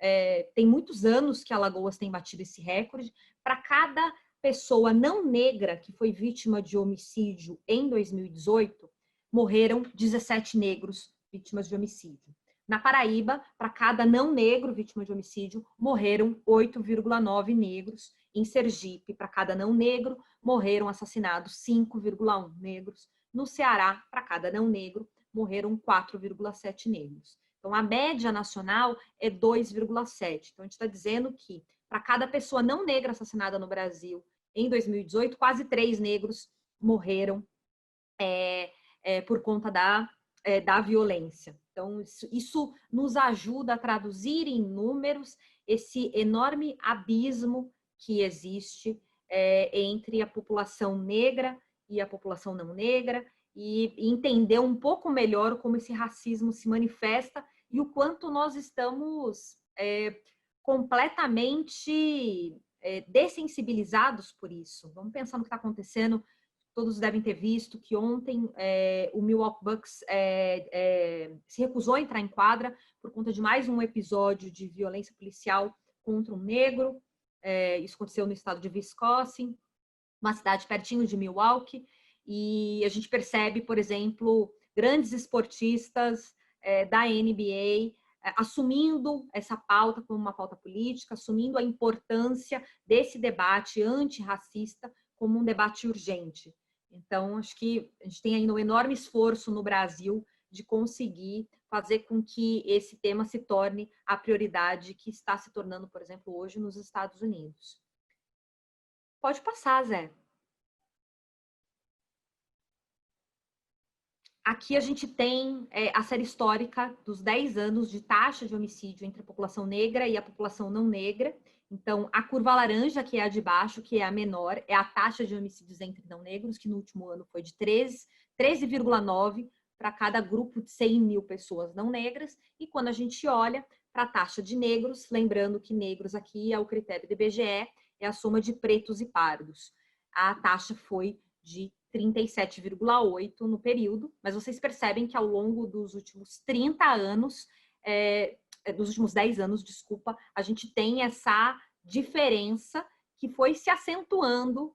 tem muitos anos que Alagoas tem batido esse recorde. Para cada pessoa não negra que foi vítima de homicídio em 2018, morreram 17 negros vítimas de homicídio. Na Paraíba, para cada não negro vítima de homicídio, morreram 8,9 negros. Em Sergipe, para cada não negro, morreram assassinados 5,1 negros. No Ceará, para cada não negro, morreram 4,7 negros. Então, a média nacional é 2,7. Então, a gente está dizendo que, para cada pessoa não negra assassinada no Brasil, em 2018, quase 3 negros morreram por conta da violência. Então, isso nos ajuda a traduzir em números esse enorme abismo que existe entre a população negra e a população não negra e entender um pouco melhor como esse racismo se manifesta e o quanto nós estamos completamente dessensibilizados por isso. Vamos pensar no que está acontecendo. Todos devem ter visto que ontem o Milwaukee Bucks se recusou a entrar em quadra por conta de mais um episódio de violência policial contra um negro. Isso aconteceu no estado de Wisconsin, uma cidade pertinho de Milwaukee, e a gente percebe, por exemplo, grandes esportistas da NBA assumindo essa pauta como uma pauta política, assumindo a importância desse debate antirracista como um debate urgente. Então, acho que a gente tem ainda um enorme esforço no Brasil de conseguir fazer com que esse tema se torne a prioridade que está se tornando, por exemplo, hoje nos Estados Unidos. Pode passar, Zé. Aqui a gente tem a série histórica dos 10 anos de taxa de homicídio entre a população negra e a população não negra. Então, a curva laranja, que é a de baixo, que é a menor, é a taxa de homicídios entre não negros, que no último ano foi de 13,9 para cada grupo de 100 mil pessoas não negras. E quando a gente olha para a taxa de negros, lembrando que negros aqui é o critério do IBGE, é a soma de pretos e pardos. A taxa foi de 37,8 no período, mas vocês percebem que ao longo dos últimos 30 anos, dos últimos 10 anos, desculpa, a gente tem essa diferença que foi se acentuando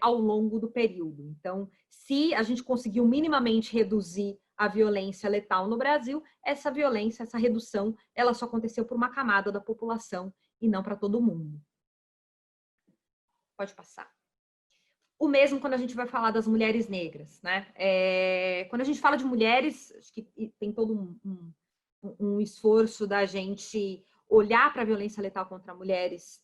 ao longo do período. Então, se a gente conseguiu minimamente reduzir a violência letal no Brasil, essa violência, essa redução, ela só aconteceu por uma camada da população e não para todo mundo. Pode passar. O mesmo quando a gente vai falar das mulheres negras, né? Quando a gente fala de mulheres, acho que tem todo um esforço da gente olhar para a violência letal contra mulheres,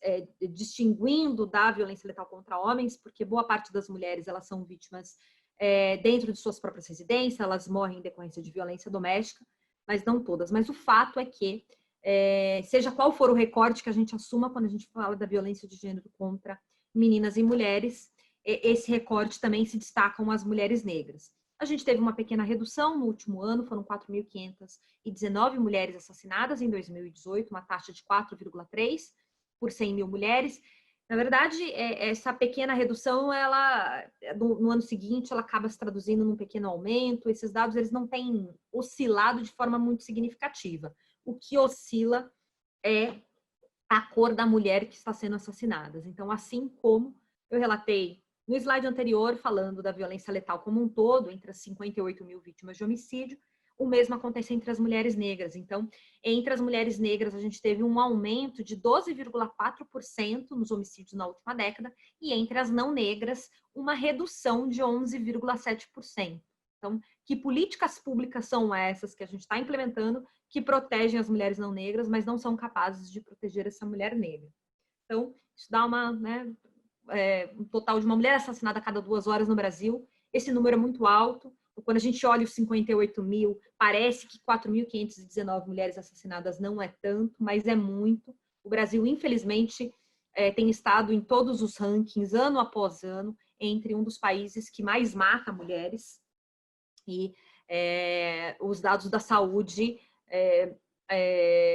distinguindo da violência letal contra homens, porque boa parte das mulheres elas são vítimas dentro de suas próprias residências, elas morrem em decorrência de violência doméstica, mas não todas. Mas o fato é que, seja qual for o recorte que a gente assuma quando a gente fala da violência de gênero contra meninas e mulheres, esse recorte também se destacam as mulheres negras. A gente teve uma pequena redução no último ano, foram 4.519 mulheres assassinadas em 2018, uma taxa de 4,3 por 100 mil mulheres. Na verdade, essa pequena redução, ela, no ano seguinte, ela acaba se traduzindo num pequeno aumento. Esses dados eles não têm oscilado de forma muito significativa. O que oscila é a cor da mulher que está sendo assassinada. Então, assim como eu relatei no slide anterior, falando da violência letal como um todo, entre as 58 mil vítimas de homicídio, o mesmo acontece entre as mulheres negras. Então, entre as mulheres negras, a gente teve um aumento de 12,4% nos homicídios na última década, e entre as não negras, uma redução de 11,7%. Então, que políticas públicas são essas que a gente está implementando que protegem as mulheres não negras, mas não são capazes de proteger essa mulher negra? Então, isso dá um total de uma mulher assassinada a cada 2 horas no Brasil. Esse número é muito alto. Quando a gente olha os 58 mil, parece que 4.519 mulheres assassinadas não é tanto, mas é muito. O Brasil, infelizmente, tem estado em todos os rankings, ano após ano, entre um dos países que mais mata mulheres. E os dados da saúde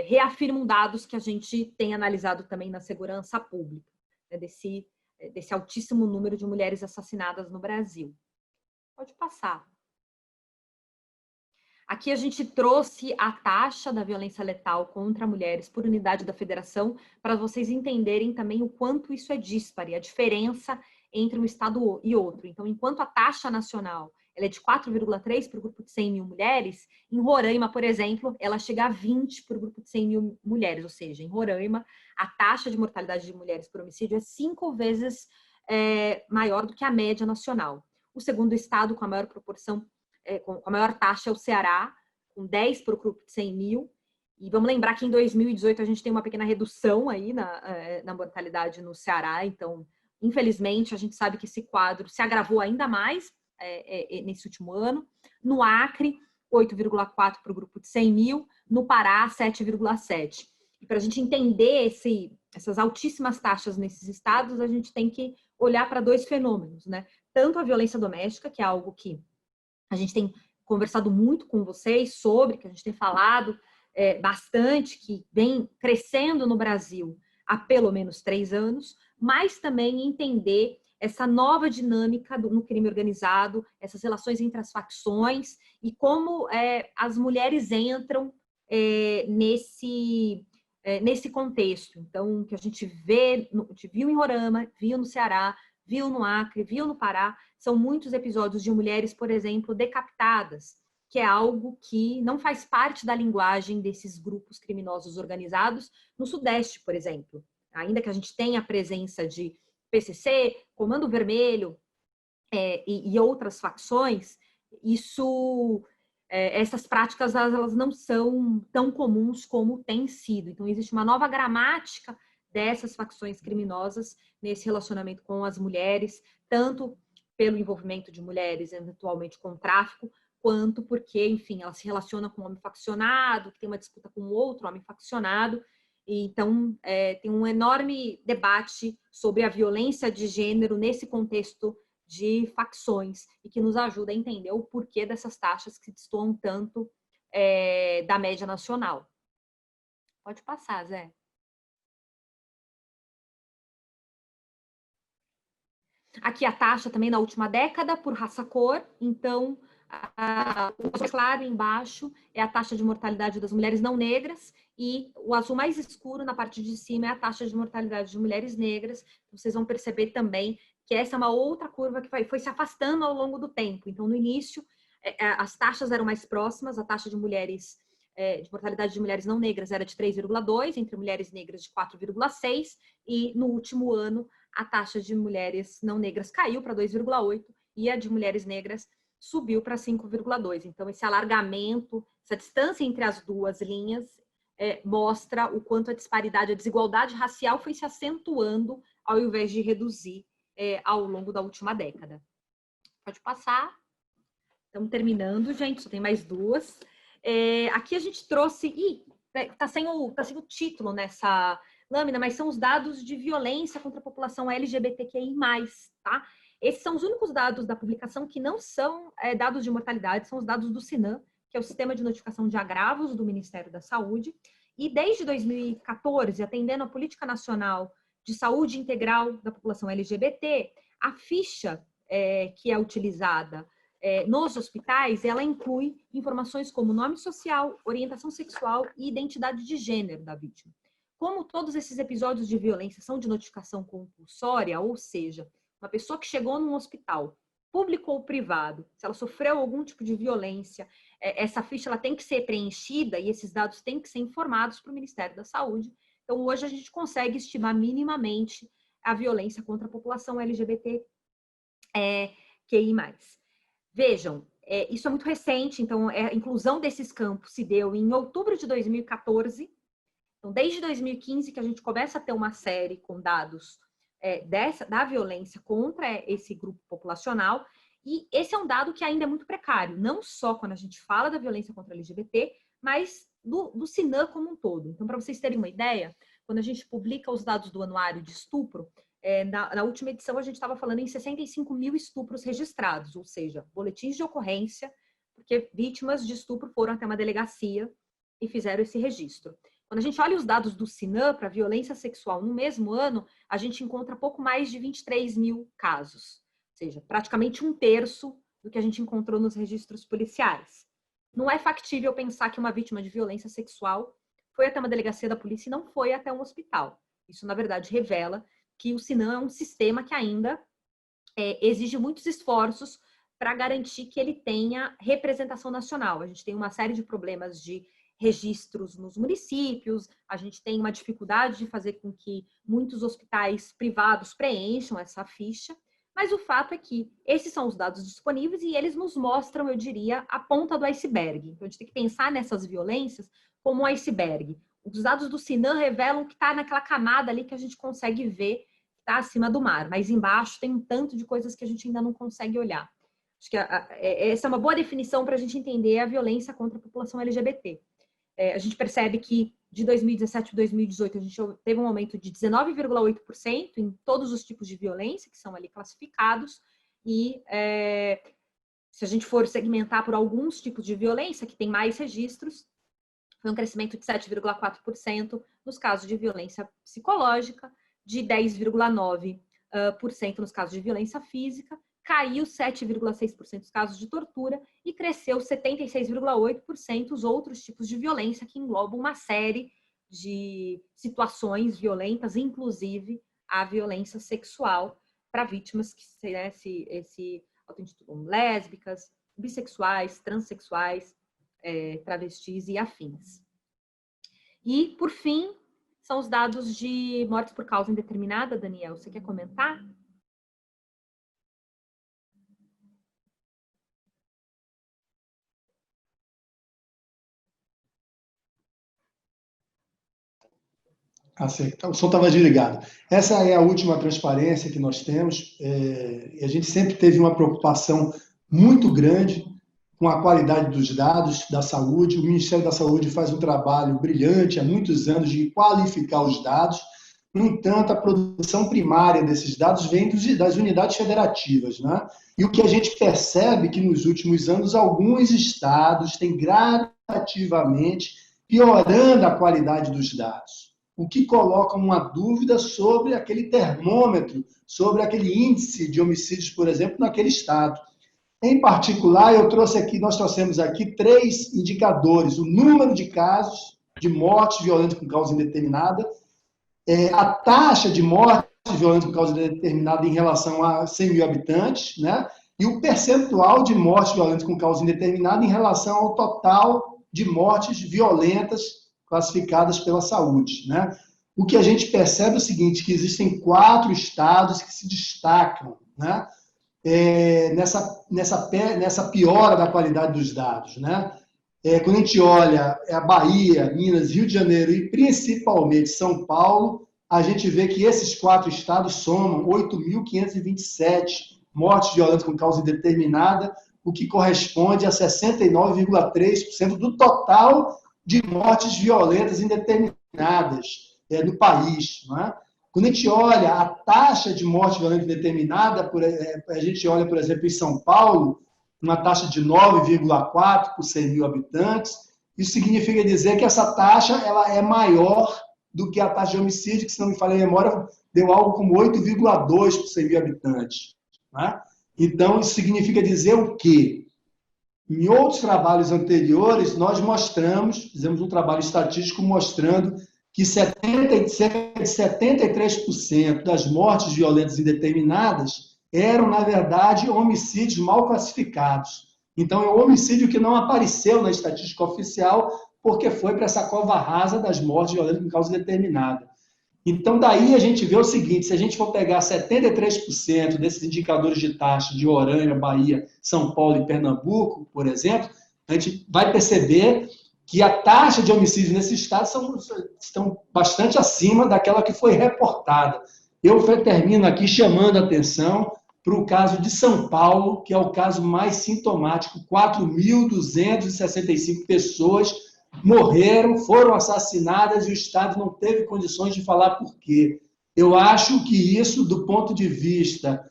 reafirmam dados que a gente tem analisado também na segurança pública, desse altíssimo número de mulheres assassinadas no Brasil. Pode passar. Aqui a gente trouxe a taxa da violência letal contra mulheres por unidade da federação, para vocês entenderem também o quanto isso é díspare, a diferença entre um estado e outro. Então, enquanto a taxa nacional ela é de 4,3 para o grupo de 100 mil mulheres, em Roraima, por exemplo, ela chega a 20 para o grupo de 100 mil mulheres, ou seja, em Roraima, a taxa de mortalidade de mulheres por homicídio é 5 vezes maior do que a média nacional. O segundo estado com a maior proporção, com a maior taxa é o Ceará, com 10 para o grupo de 100 mil. E vamos lembrar que em 2018 a gente tem uma pequena redução aí na mortalidade no Ceará. Então, infelizmente, a gente sabe que esse quadro se agravou ainda mais nesse último ano. No Acre, 8,4 para o grupo de 100 mil. No Pará, 7,7. E para a gente entender essas altíssimas taxas nesses estados, a gente tem que olhar para 2 fenômenos, né? Tanto a violência doméstica, que é algo que a gente tem conversado muito com vocês sobre, que a gente tem falado bastante, que vem crescendo no Brasil há pelo menos 3 anos, mas também entender essa nova dinâmica no crime organizado, essas relações entre as facções e como as mulheres entram nesse contexto. Então, que a gente viu em Roraima, viu no Ceará, viu no Acre, viu no Pará, são muitos episódios de mulheres, por exemplo, decapitadas, que é algo que não faz parte da linguagem desses grupos criminosos organizados no Sudeste, por exemplo. Ainda que a gente tenha a presença de PCC, Comando Vermelho e outras facções, essas práticas elas não são tão comuns como tem sido. Então, existe uma nova gramática dessas facções criminosas nesse relacionamento com as mulheres, tanto pelo envolvimento de mulheres eventualmente com tráfico, quanto porque, enfim, ela se relaciona com um homem faccionado, que tem uma disputa com outro homem faccionado. E, então, tem um enorme debate sobre a violência de gênero nesse contexto de facções e que nos ajuda a entender o porquê dessas taxas que destoam tanto da média nacional. Pode passar, Zé. Aqui a taxa também na última década, por raça-cor. Então, o azul claro embaixo é a taxa de mortalidade das mulheres não negras e o azul mais escuro na parte de cima é a taxa de mortalidade de mulheres negras. Vocês vão perceber também que essa é uma outra curva que foi se afastando ao longo do tempo. Então, no início, as taxas eram mais próximas, a taxa de mulheres, de mortalidade de mulheres não negras era de 3,2, entre mulheres negras de 4,6, e no último ano a taxa de mulheres não negras caiu para 2,8 e a de mulheres negras subiu para 5,2. Então, esse alargamento, essa distância entre as duas linhas mostra o quanto a disparidade, a desigualdade racial foi se acentuando ao invés de reduzir ao longo da última década. Pode passar. Estamos terminando, gente, só tem mais duas. Aqui a gente trouxe... Tá sem o título nessa lâmina, mas são os dados de violência contra a população LGBTQI+, tá? Esses são os únicos dados da publicação que não são dados de mortalidade, são os dados do SINAM, que é o Sistema de Notificação de Agravos do Ministério da Saúde. E desde 2014, atendendo a Política Nacional de Saúde Integral da População LGBT, a ficha que é utilizada nos hospitais, ela inclui informações como nome social, orientação sexual e identidade de gênero da vítima. Como todos esses episódios de violência são de notificação compulsória, ou seja, uma pessoa que chegou num hospital, público ou privado, se ela sofreu algum tipo de violência, essa ficha ela tem que ser preenchida e esses dados têm que ser informados para o Ministério da Saúde. Então, hoje a gente consegue estimar minimamente a violência contra a população LGBT QI+. Vejam, isso é muito recente, então a inclusão desses campos se deu em outubro de 2014. Então, desde 2015 que a gente começa a ter uma série com dados da violência contra esse grupo populacional, e esse é um dado que ainda é muito precário, não só quando a gente fala da violência contra LGBT, mas do SINAM como um todo. Então, para vocês terem uma ideia, quando a gente publica os dados do anuário de estupro, na última edição a gente estava falando em 65 mil estupros registrados, ou seja, boletins de ocorrência, porque vítimas de estupro foram até uma delegacia e fizeram esse registro. Quando a gente olha os dados do SINAM para violência sexual no mesmo ano, a gente encontra pouco mais de 23 mil casos, ou seja, praticamente um terço do que a gente encontrou nos registros policiais. Não é factível pensar que uma vítima de violência sexual foi até uma delegacia da polícia e não foi até um hospital. Isso, na verdade, revela que o SINAM é um sistema que ainda exige muitos esforços para garantir que ele tenha representação nacional. A gente tem uma série de problemas de registros nos municípios, a gente tem uma dificuldade de fazer com que muitos hospitais privados preencham essa ficha, mas o fato é que esses são os dados disponíveis e eles nos mostram, eu diria, a ponta do iceberg. Então, a gente tem que pensar nessas violências como um iceberg. Os dados do SINAM revelam que está naquela camada ali que a gente consegue ver que está acima do mar, mas embaixo tem um tanto de coisas que a gente ainda não consegue olhar. Acho que essa é uma boa definição para a gente entender a violência contra a população LGBT. A gente percebe que de 2017 a 2018 a gente teve um aumento de 19,8% em todos os tipos de violência que são ali classificados e se a gente for segmentar por alguns tipos de violência que tem mais registros, foi um crescimento de 7,4% nos casos de violência psicológica, de 10,9% nos casos de violência física, caiu 7,6% nos casos de tortura e cresceu 76,8% os outros tipos de violência que englobam uma série de situações violentas, inclusive a violência sexual para vítimas que se auto-intitulam lésbicas, bissexuais, transexuais, travestis e afins. E, por fim, são os dados de mortes por causa indeterminada. Daniel, você quer comentar? O som estava desligado. Essa é a última transparência que nós temos. E a gente sempre teve uma preocupação muito grande com a qualidade dos dados da saúde. O Ministério da Saúde faz um trabalho brilhante há muitos anos de qualificar os dados. No entanto, a produção primária desses dados vem das unidades federativas, né? E o que a gente percebe é que nos últimos anos alguns estados têm gradativamente piorando a qualidade dos dados. o que coloca uma dúvida sobre aquele termômetro, sobre aquele índice de homicídios, por exemplo, naquele estado. Em particular, nós trouxemos aqui 3 indicadores: o número de casos de mortes violentas com causa indeterminada, a taxa de mortes violentas com causa indeterminada em relação a 100 mil habitantes, né? E o percentual de mortes violentas com causa indeterminada em relação ao total de mortes violentas classificadas pela saúde, né? O que a gente percebe é o seguinte, que existem 4 estados que se destacam, né? Nessa piora da qualidade dos dados, né? Quando a gente olha a Bahia, Minas, Rio de Janeiro e principalmente São Paulo, a gente vê que esses 4 estados somam 8.527 mortes violentas com causa indeterminada, o que corresponde a 69,3% do total de mortes violentas indeterminadas no país. Não é? Quando a gente olha a taxa de morte violenta indeterminada, a gente olha, por exemplo, em São Paulo, uma taxa de 9,4 por 100 mil habitantes, isso significa dizer que essa taxa ela é maior do que a taxa de homicídio, que, se não me falha a memória, deu algo como 8,2 por 100 mil habitantes. Né? Então, isso significa dizer o quê? Em outros trabalhos anteriores, nós fizemos um trabalho estatístico mostrando que cerca de 73% das mortes violentas indeterminadas eram, na verdade, homicídios mal classificados. Então, é um homicídio que não apareceu na estatística oficial porque foi para essa cova rasa das mortes violentas com causa indeterminada. Então, daí a gente vê o seguinte, se a gente for pegar 73% desses indicadores de taxa de Roraima, Bahia, São Paulo e Pernambuco, por exemplo, a gente vai perceber que a taxa de homicídios nesses estados estão bastante acima daquela que foi reportada. Eu termino aqui chamando a atenção para o caso de São Paulo, que é o caso mais sintomático, 4.265 pessoas morreram, foram assassinadas e o Estado não teve condições de falar por quê. Eu acho que isso, do ponto de vista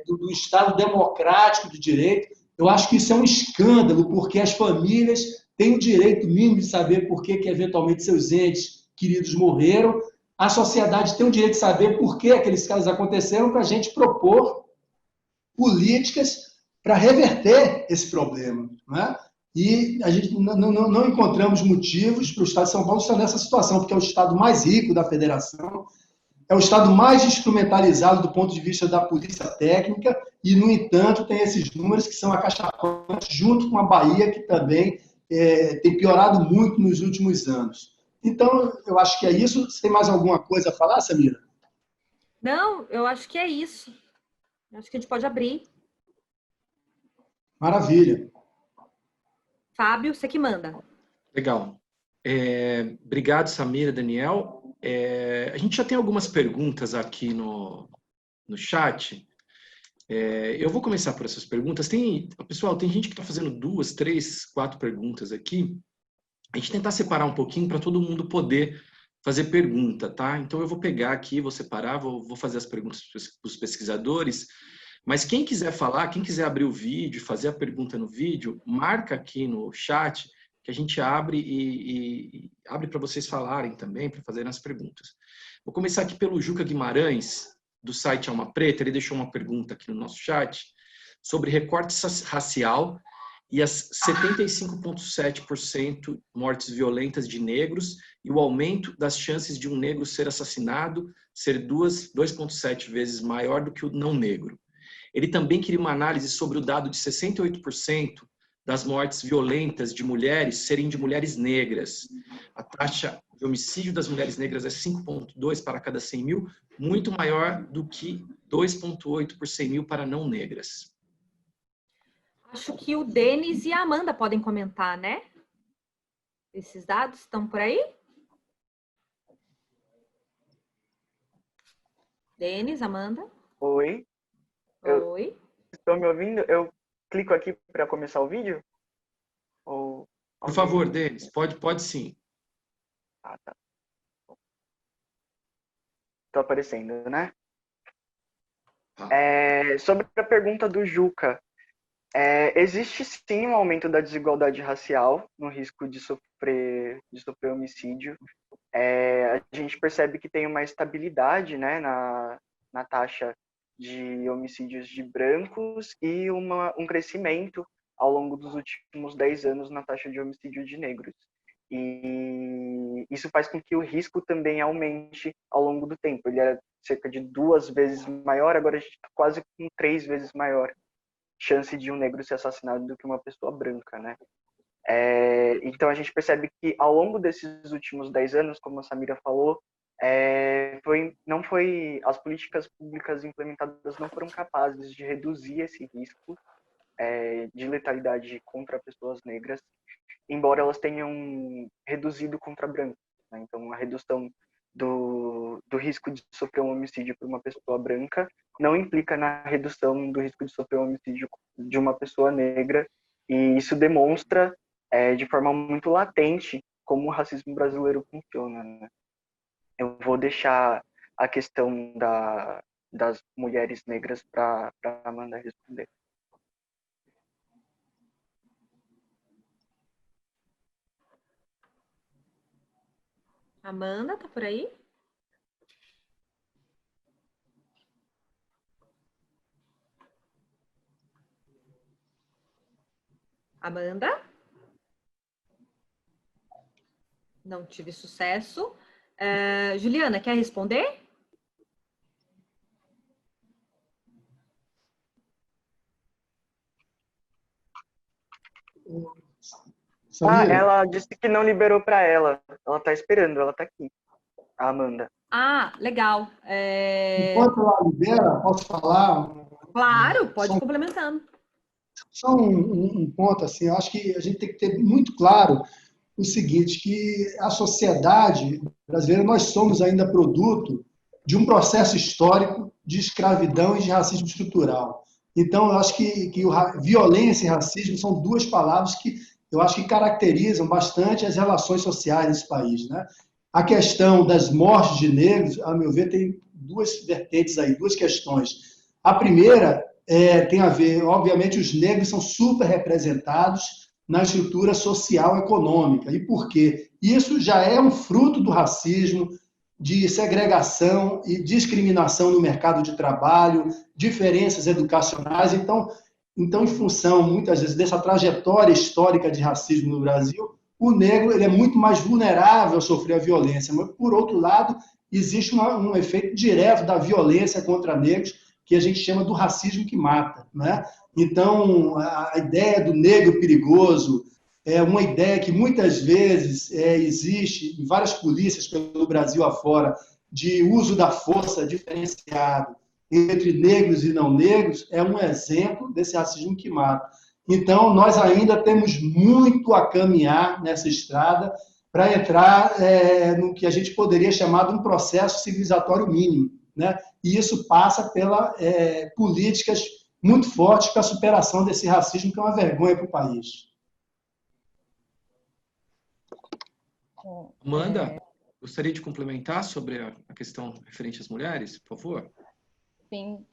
do Estado democrático de direito, eu acho que isso é um escândalo, porque as famílias têm o direito mínimo de saber por que eventualmente seus entes queridos morreram, a sociedade tem o direito de saber por que aqueles casos aconteceram para a gente propor políticas para reverter esse problema, não é? E a gente não encontramos motivos para o Estado de São Paulo estar nessa situação, porque é o estado mais rico da federação, é o estado mais instrumentalizado do ponto de vista da polícia técnica e, no entanto, tem esses números que são acachapantes, junto com a Bahia, que também tem piorado muito nos últimos anos. Então, eu acho que é isso. Você tem mais alguma coisa a falar, Samira? Não, eu acho que é isso. Acho que a gente pode abrir. Maravilha. Fábio, você que manda. Legal. Obrigado, Samira, Daniel. A gente já tem algumas perguntas aqui no chat. Eu vou começar por essas perguntas. Pessoal, tem gente que está fazendo 2, 3, 4 perguntas aqui. A gente tentar separar um pouquinho para todo mundo poder fazer pergunta, tá? Então eu vou pegar aqui, vou separar, vou fazer as perguntas para os pesquisadores. Mas quem quiser falar, quem quiser abrir o vídeo, fazer a pergunta no vídeo, marca aqui no chat que a gente abre e abre para vocês falarem também, para fazerem as perguntas. Vou começar aqui pelo Juca Guimarães, do site Alma Preta. Ele deixou uma pergunta aqui no nosso chat sobre recorte racial e as 75,7% mortes violentas de negros e o aumento das chances de um negro ser assassinado ser 2,7 vezes maior do que o não negro. Ele também queria uma análise sobre o dado de 68% das mortes violentas de mulheres serem de mulheres negras. A taxa de homicídio das mulheres negras é 5,2 para cada 100 mil, muito maior do que 2,8 por 100 mil para não negras. Acho que o Denis e a Amanda podem comentar, né? Esses dados estão por aí? Denis, Amanda? Oi. Oi. Estão me ouvindo? Eu clico aqui para começar o vídeo? Ou por favor, Denis, pode sim. Ah, tá. Estou aparecendo, né? Sobre a pergunta do Juca, existe sim um aumento da desigualdade racial no risco de sofrer homicídio. a gente percebe que tem uma estabilidade, né, na taxa de homicídios de brancos e um crescimento ao longo dos últimos 10 anos na taxa de homicídio de negros. E isso faz com que o risco também aumente ao longo do tempo. Ele era cerca de 2 vezes maior, agora a gente está quase com 3 vezes maior chance de um negro ser assassinado do que uma pessoa branca, né? Então a gente percebe que ao longo desses últimos 10 anos, como a Samira falou, as políticas públicas implementadas não foram capazes de reduzir esse risco de letalidade contra pessoas negras, embora elas tenham reduzido contra brancos, né? Então a redução do risco de sofrer um homicídio por uma pessoa branca não implica na redução do risco de sofrer um homicídio de uma pessoa negra, e isso demonstra de forma muito latente como o racismo brasileiro funciona, né? Eu vou deixar a questão das mulheres negras para Amanda responder. Amanda, tá por aí? Amanda? Não tive sucesso. Juliana, quer responder? Samira? Ela disse que não liberou para ela. Ela está esperando, ela está aqui. A Amanda. Legal. Enquanto ela libera, posso falar? Claro, pode ir complementando. Só um ponto, assim, eu acho que a gente tem que ter muito claro o seguinte, que a sociedade brasileira, nós somos ainda produto de um processo histórico de escravidão e de racismo estrutural. Então, eu acho que violência e racismo são duas palavras que eu acho que caracterizam bastante as relações sociais nesse país, né? A questão das mortes de negros, a meu ver, tem duas vertentes aí, duas questões. A primeira tem a ver, obviamente, os negros são super representados na estrutura social econômica. E por quê? Isso já é um fruto do racismo, de segregação e discriminação no mercado de trabalho, diferenças educacionais. Então, em função, muitas vezes, dessa trajetória histórica de racismo no Brasil, o negro ele é muito mais vulnerável a sofrer a violência. Mas, por outro lado, existe um efeito direto da violência contra negros, que a gente chama do racismo que mata, né? Então, a ideia do negro perigoso é uma ideia que muitas vezes existe em várias polícias pelo Brasil afora, de uso da força diferenciado entre negros e não negros, é um exemplo desse racismo que mata. Então, nós ainda temos muito a caminhar nessa estrada para entrar no que a gente poderia chamar de um processo civilizatório mínimo, né? E isso passa pelas políticas muito fortes para a superação desse racismo, que é uma vergonha para o país. Amanda, gostaria de complementar sobre a questão referente às mulheres, por favor? Sim,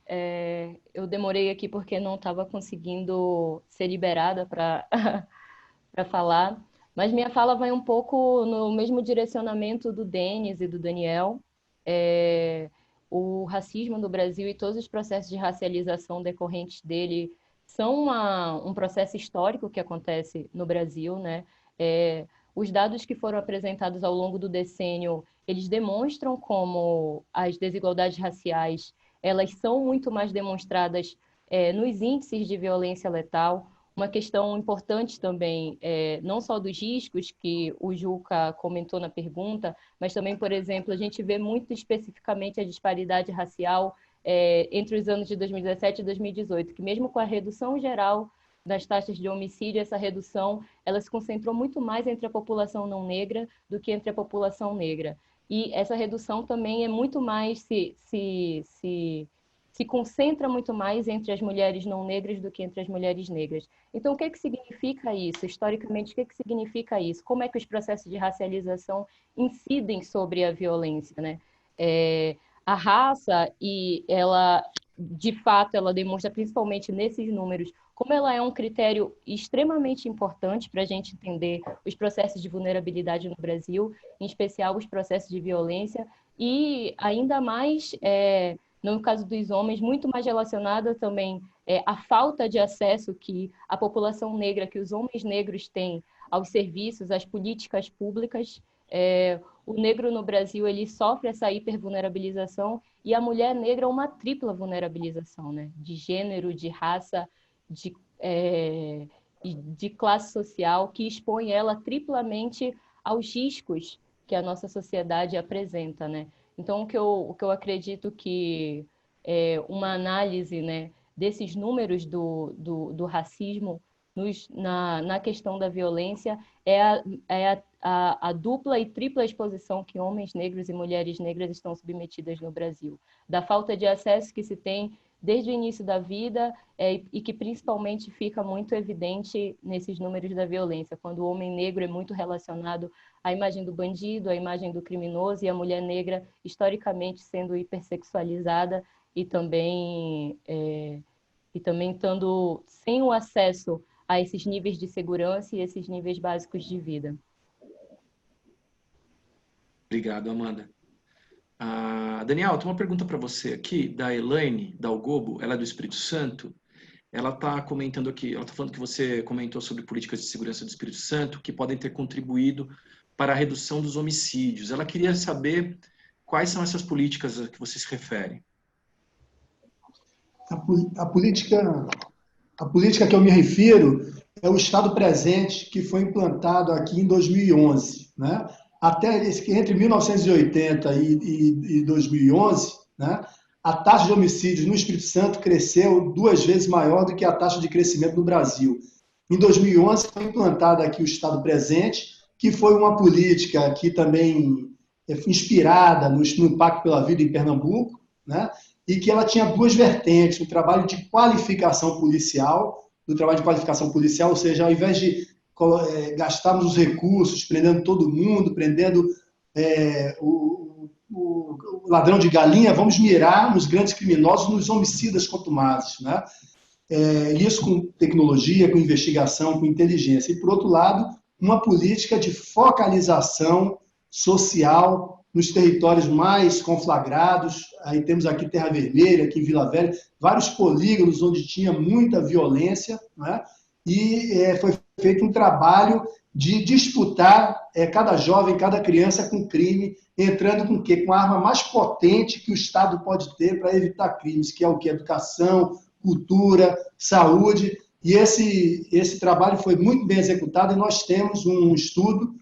eu demorei aqui porque não estava conseguindo ser liberada para falar, mas minha fala vai um pouco no mesmo direcionamento do Denis e do Daniel. O racismo no Brasil e todos os processos de racialização decorrentes dele são um processo histórico que acontece no Brasil, né? Os dados que foram apresentados ao longo do decênio, eles demonstram como as desigualdades raciais, elas são muito mais demonstradas nos índices de violência letal. Uma questão importante também, não só dos riscos, que o Juca comentou na pergunta, mas também, por exemplo, a gente vê muito especificamente a disparidade racial entre os anos de 2017 e 2018, que mesmo com a redução geral das taxas de homicídio, essa redução ela se concentrou muito mais entre a população não negra do que entre a população negra. E essa redução também é muito mais, se concentra muito mais entre as mulheres não negras do que entre as mulheres negras. Então, o que significa isso? Historicamente, o que significa isso? Como é que os processos de racialização incidem sobre a violência, né? A raça, e ela, de fato, ela demonstra, principalmente nesses números, como ela é um critério extremamente importante para a gente entender os processos de vulnerabilidade no Brasil, em especial os processos de violência, e ainda mais, no caso dos homens, muito mais relacionada também à falta de acesso que a população negra, que os homens negros têm aos serviços, às políticas públicas. O negro no Brasil, ele sofre essa hipervulnerabilização, e a mulher negra uma tripla vulnerabilização, né? De gênero, de raça, de classe social, que expõe ela triplamente aos riscos que a nossa sociedade apresenta, né? Então, o que eu acredito que uma análise, né, desses números do racismo na questão da violência é a dupla e tripla exposição que homens negros e mulheres negras estão submetidas no Brasil, da falta de acesso que se tem desde o início da vida e que principalmente fica muito evidente nesses números da violência, quando o homem negro é muito relacionado à imagem do bandido, à imagem do criminoso, e a mulher negra historicamente sendo hipersexualizada e também estando sem o acesso a esses níveis de segurança e esses níveis básicos de vida. Obrigado, Amanda. Daniel, tem uma pergunta para você aqui, da Elaine Dalgobo, ela é do Espírito Santo. Ela está comentando aqui, ela está falando que você comentou sobre políticas de segurança do Espírito Santo que podem ter contribuído para a redução dos homicídios. Ela queria saber quais são essas políticas a que você se refere. A política que eu me refiro é o Estado presente, que foi implantado aqui em 2011, né? Até entre 1980 e 2011, né, a taxa de homicídios no Espírito Santo cresceu 2 vezes maior do que a taxa de crescimento no Brasil. Em 2011 foi implantado aqui o Estado presente, que foi uma política que também inspirada no Pacto pela Vida em Pernambuco, né, e que ela tinha 2 vertentes: o trabalho de qualificação policial, ou seja, ao invés de gastarmos os recursos prendendo todo mundo, prendendo o ladrão de galinha, vamos mirar nos grandes criminosos, nos homicidas contumazes, né? Isso com tecnologia, com investigação, com inteligência. E, por outro lado, uma política de focalização social nos territórios mais conflagrados. Aí temos aqui Terra Vermelha, aqui em Vila Velha, vários polígonos onde tinha muita violência, né? E foi feito um trabalho de disputar cada jovem, cada criança com crime, entrando com o quê? Com a arma mais potente que o Estado pode ter para evitar crimes, que é o quê? Educação, cultura, saúde. E esse trabalho foi muito bem executado, e nós temos um estudo,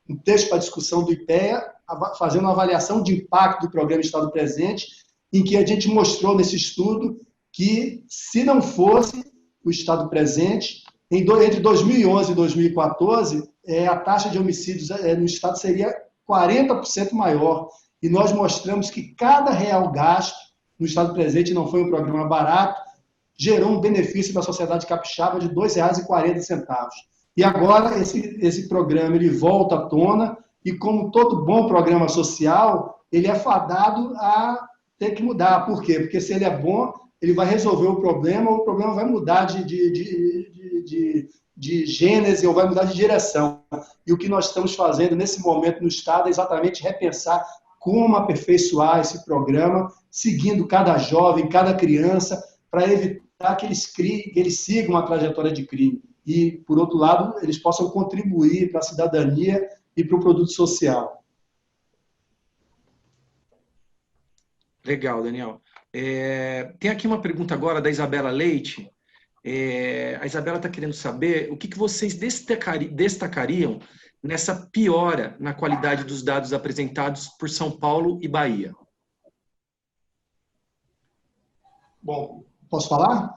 um texto para discussão do IPEA, fazendo uma avaliação de impacto do programa Estado Presente, em que a gente mostrou nesse estudo que, se não fosse o Estado Presente, entre 2011 e 2014, a taxa de homicídios no Estado seria 40% maior. E nós mostramos que cada real gasto no Estado Presente, não foi um programa barato, gerou um benefício para a sociedade capixaba de R$ 2,40. E agora esse programa ele volta à tona, e como todo bom programa social, ele é fadado a ter que mudar. Por quê? Porque se ele é bom, ele vai resolver o problema vai mudar de gênese, ou vai mudar de direção. E o que nós estamos fazendo nesse momento no Estado é exatamente repensar como aperfeiçoar esse programa, seguindo cada jovem, cada criança, para evitar que eles sigam uma trajetória de crime. E, por outro lado, eles possam contribuir para a cidadania e para o produto social. Legal, Daniel. Tem aqui uma pergunta agora da Isabela Leite. A Isabela está querendo saber o que vocês destacariam nessa piora na qualidade dos dados apresentados por São Paulo e Bahia. Bom, posso falar?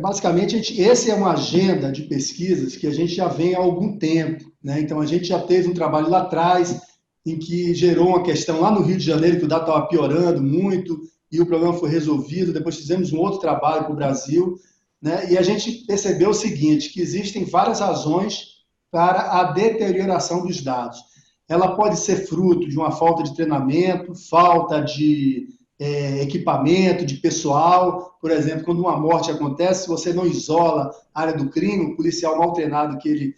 Basicamente, essa é uma agenda de pesquisas que a gente já vem há algum tempo, né? Então, a gente já teve um trabalho lá atrás, em que gerou uma questão lá no Rio de Janeiro, que o dado estava piorando muito, e o problema foi resolvido. Depois fizemos um outro trabalho para o Brasil, né? E a gente percebeu o seguinte, que existem várias razões para a deterioração dos dados. Ela pode ser fruto de uma falta de treinamento, falta de equipamento, de pessoal, por exemplo, quando uma morte acontece, se você não isola a área do crime, o policial mal treinado que ele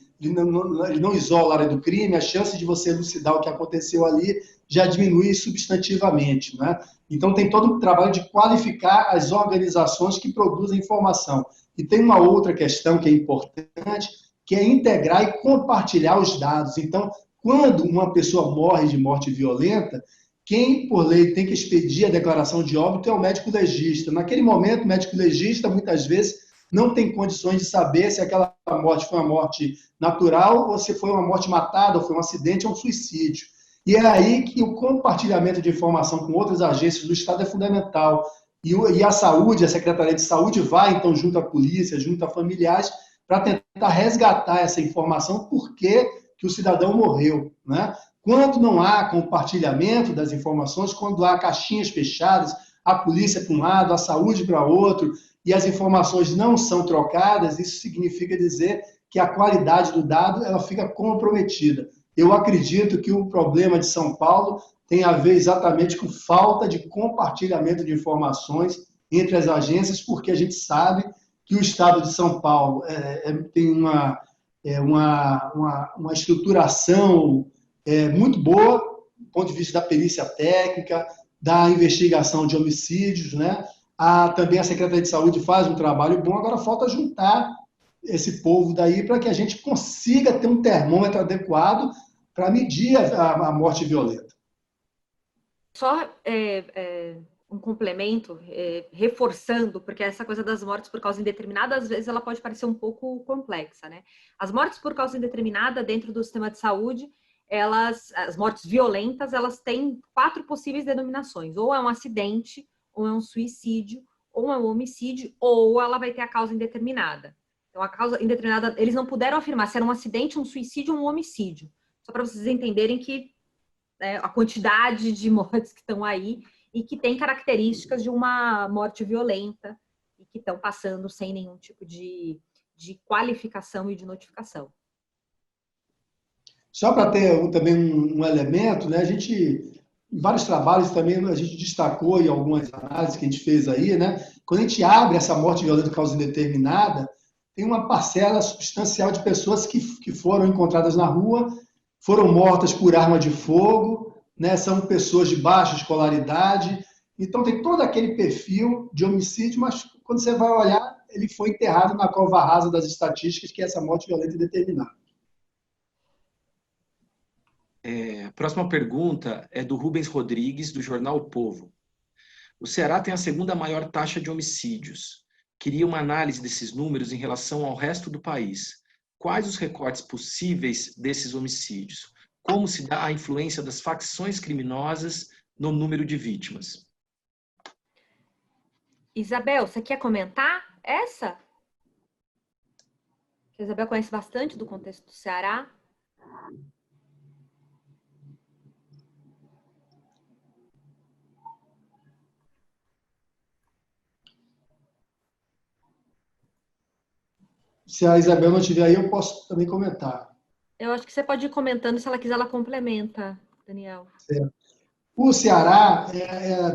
não isola a área do crime, a chance de você elucidar o que aconteceu ali já diminui substantivamente, né? Então, tem todo um trabalho de qualificar as organizações que produzem informação. E tem uma outra questão que é importante, que é integrar e compartilhar os dados. Então, quando uma pessoa morre de morte violenta, quem, por lei, tem que expedir a declaração de óbito é o médico legista. Naquele momento, o médico legista, muitas vezes, não tem condições de saber se aquela morte foi uma morte natural ou se foi uma morte matada, ou foi um acidente ou um suicídio. E é aí que o compartilhamento de informação com outras agências do Estado é fundamental. E a saúde, a Secretaria de Saúde vai, então, junto à polícia, junto a familiares, para tentar resgatar essa informação, por que o cidadão morreu, né? Quando não há compartilhamento das informações, quando há caixinhas fechadas, a polícia para um lado, a saúde para outro, e as informações não são trocadas, isso significa dizer que a qualidade do dado ela fica comprometida. Eu acredito que o problema de São Paulo tem a ver exatamente com falta de compartilhamento de informações entre as agências, porque a gente sabe que o Estado de São Paulo tem uma estruturação muito boa, do ponto de vista da perícia técnica, da investigação de homicídios, né? Também a Secretaria de Saúde faz um trabalho bom, agora falta juntar esse povo daí para que a gente consiga ter um termômetro adequado para medir a morte violenta. Só um complemento, reforçando, porque essa coisa das mortes por causa indeterminada, às vezes ela pode parecer um pouco complexa, né? As mortes por causa indeterminada dentro do sistema de saúde, as mortes violentas, elas têm 4 possíveis denominações. Ou é um acidente, ou é um suicídio, ou é um homicídio, ou ela vai ter a causa indeterminada. Então, a causa indeterminada, eles não puderam afirmar se era um acidente, um suicídio ou um homicídio. Só para vocês entenderem que a quantidade de mortes que estão aí e que tem características de uma morte violenta e que estão passando sem nenhum tipo de qualificação e de notificação. Só para ter também um elemento, né? Em vários trabalhos também a gente destacou em algumas análises que a gente fez aí, né? Quando a gente abre essa morte violenta de causa indeterminada, tem uma parcela substancial de pessoas que foram encontradas na rua, foram mortas por arma de fogo, né? São pessoas de baixa escolaridade, então tem todo aquele perfil de homicídio, mas quando você vai olhar, ele foi enterrado na cova rasa das estatísticas, que é essa morte violenta indeterminada. A próxima pergunta é do Rubens Rodrigues, do jornal O Povo. O Ceará tem a segunda maior taxa de homicídios. Queria uma análise desses números em relação ao resto do país. Quais os recortes possíveis desses homicídios? Como se dá a influência das facções criminosas no número de vítimas? Isabel, você quer comentar essa? A Isabel conhece bastante do contexto do Ceará. Se a Isabel não estiver aí, eu posso também comentar. Eu acho que você pode ir comentando, se ela quiser, ela complementa, Daniel. Certo. O Ceará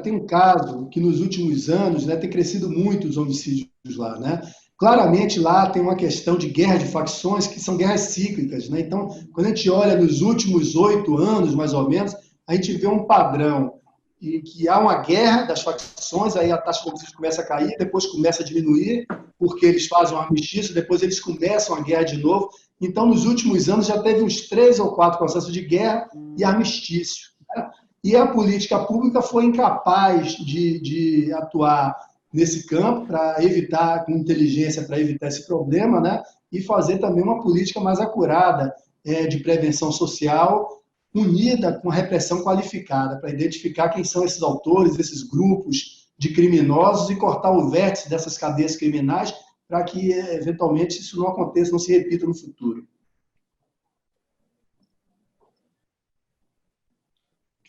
tem um caso que nos últimos anos, né, tem crescido muito os homicídios lá, né? Claramente lá tem uma questão de guerra de facções que são guerras cíclicas, né? Então, quando a gente olha nos últimos 8 anos, mais ou menos, a gente vê um padrão em que há uma guerra das facções, aí a taxa de homicídio começa a cair, depois começa a diminuir, porque eles fazem um armistício, depois eles começam a guerra de novo. Então, nos últimos anos, já teve uns 3 ou 4 processos de guerra e armistício, né? E a política pública foi incapaz de atuar nesse campo para evitar, com inteligência, para evitar esse problema, né? E fazer também uma política mais acurada de prevenção social, unida com repressão qualificada, para identificar quem são esses autores, esses grupos de criminosos e cortar o vértice dessas cadeias criminais para que, eventualmente, isso não aconteça, não se repita no futuro.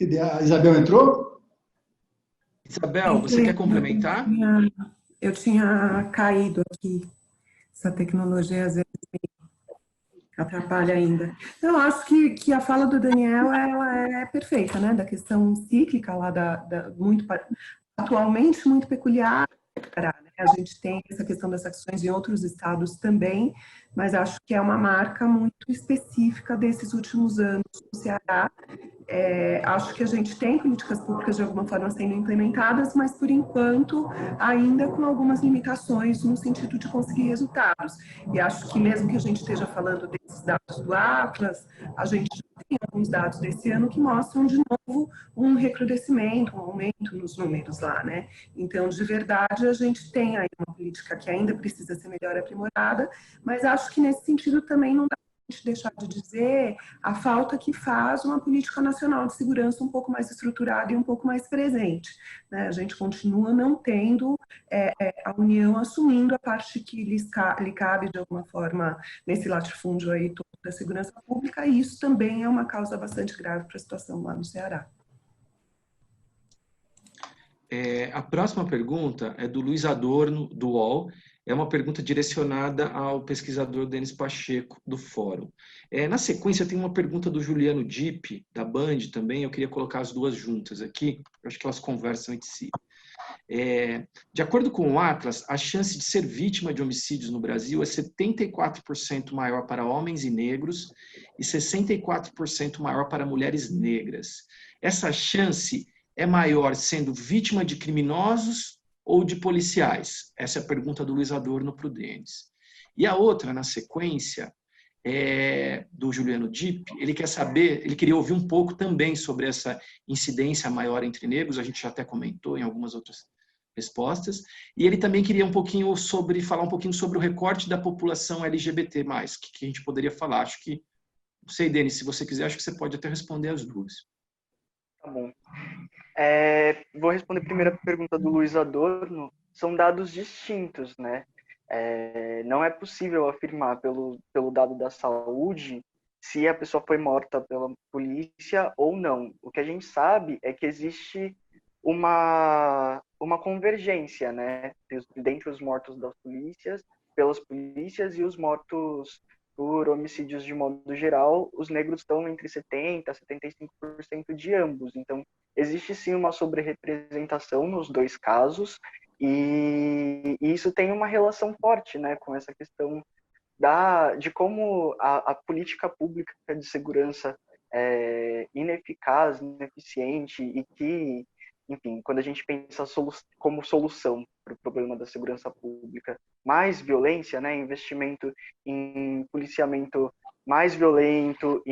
A Isabel entrou? Isabel, você quer complementar? Eu tinha caído aqui. Essa tecnologia às vezes me atrapalha ainda. Eu acho que a fala do Daniel ela é perfeita, né? Da questão cíclica lá, atualmente muito peculiar, Ceará, né? A gente tem essa questão das ações em outros estados também, mas acho que é uma marca muito específica desses últimos anos no Ceará. Acho que a gente tem políticas públicas de alguma forma sendo implementadas, mas por enquanto ainda com algumas limitações no sentido de conseguir resultados. E acho que mesmo que a gente esteja falando desses dados do Atlas, a gente já tem alguns dados desse ano que mostram de novo um recrudescimento, um aumento nos números lá, né? Então, de verdade, a gente tem aí uma política que ainda precisa ser melhor aprimorada, mas acho que nesse sentido também não dá deixar de dizer a falta que faz uma política nacional de segurança um pouco mais estruturada e um pouco mais presente, né? A gente continua não tendo a União assumindo a parte que lhe cabe de alguma forma nesse latifúndio aí todo da segurança pública, e isso também é uma causa bastante grave para a situação lá no Ceará. A próxima pergunta é do Luiz Adorno, do UOL. É uma pergunta direcionada ao pesquisador Denis Pacheco, do Fórum. Na sequência, tem uma pergunta do Juliano Dipp, da Band também. Eu queria colocar as duas juntas aqui. Eu acho que elas conversam entre si. De acordo com o Atlas, a chance de ser vítima de homicídios no Brasil é 74% maior para homens e negros e 64% maior para mulheres negras. Essa chance é maior sendo vítima de criminosos ou de policiais? Essa é a pergunta do Luiz Adorno para o Denis. E a outra, na sequência, é do Juliano Dipp. Ele quer saber, ele queria ouvir um pouco também sobre essa incidência maior entre negros, a gente já até comentou em algumas outras respostas, e ele também queria falar um pouquinho sobre o recorte da população LGBT+, que a gente poderia falar. Acho que, não sei, Denis, se você quiser, acho que você pode até responder as duas. Tá bom. Vou responder primeiro a pergunta do Luiz Adorno. São dados distintos, né? Não é possível afirmar pelo dado da saúde se a pessoa foi morta pela polícia ou não. O que a gente sabe é que existe uma convergência, né, dentre os mortos pelas polícias e os mortos por homicídios de modo geral. Os negros estão entre 70% a 75% de ambos. Então, existe sim uma sobre-representação nos dois casos, e isso tem uma relação forte, né, com essa questão de como a política pública de segurança é ineficaz, ineficiente, e que, enfim, quando a gente pensa como solução para o problema da segurança pública, mais violência, né, investimento em policiamento mais violento,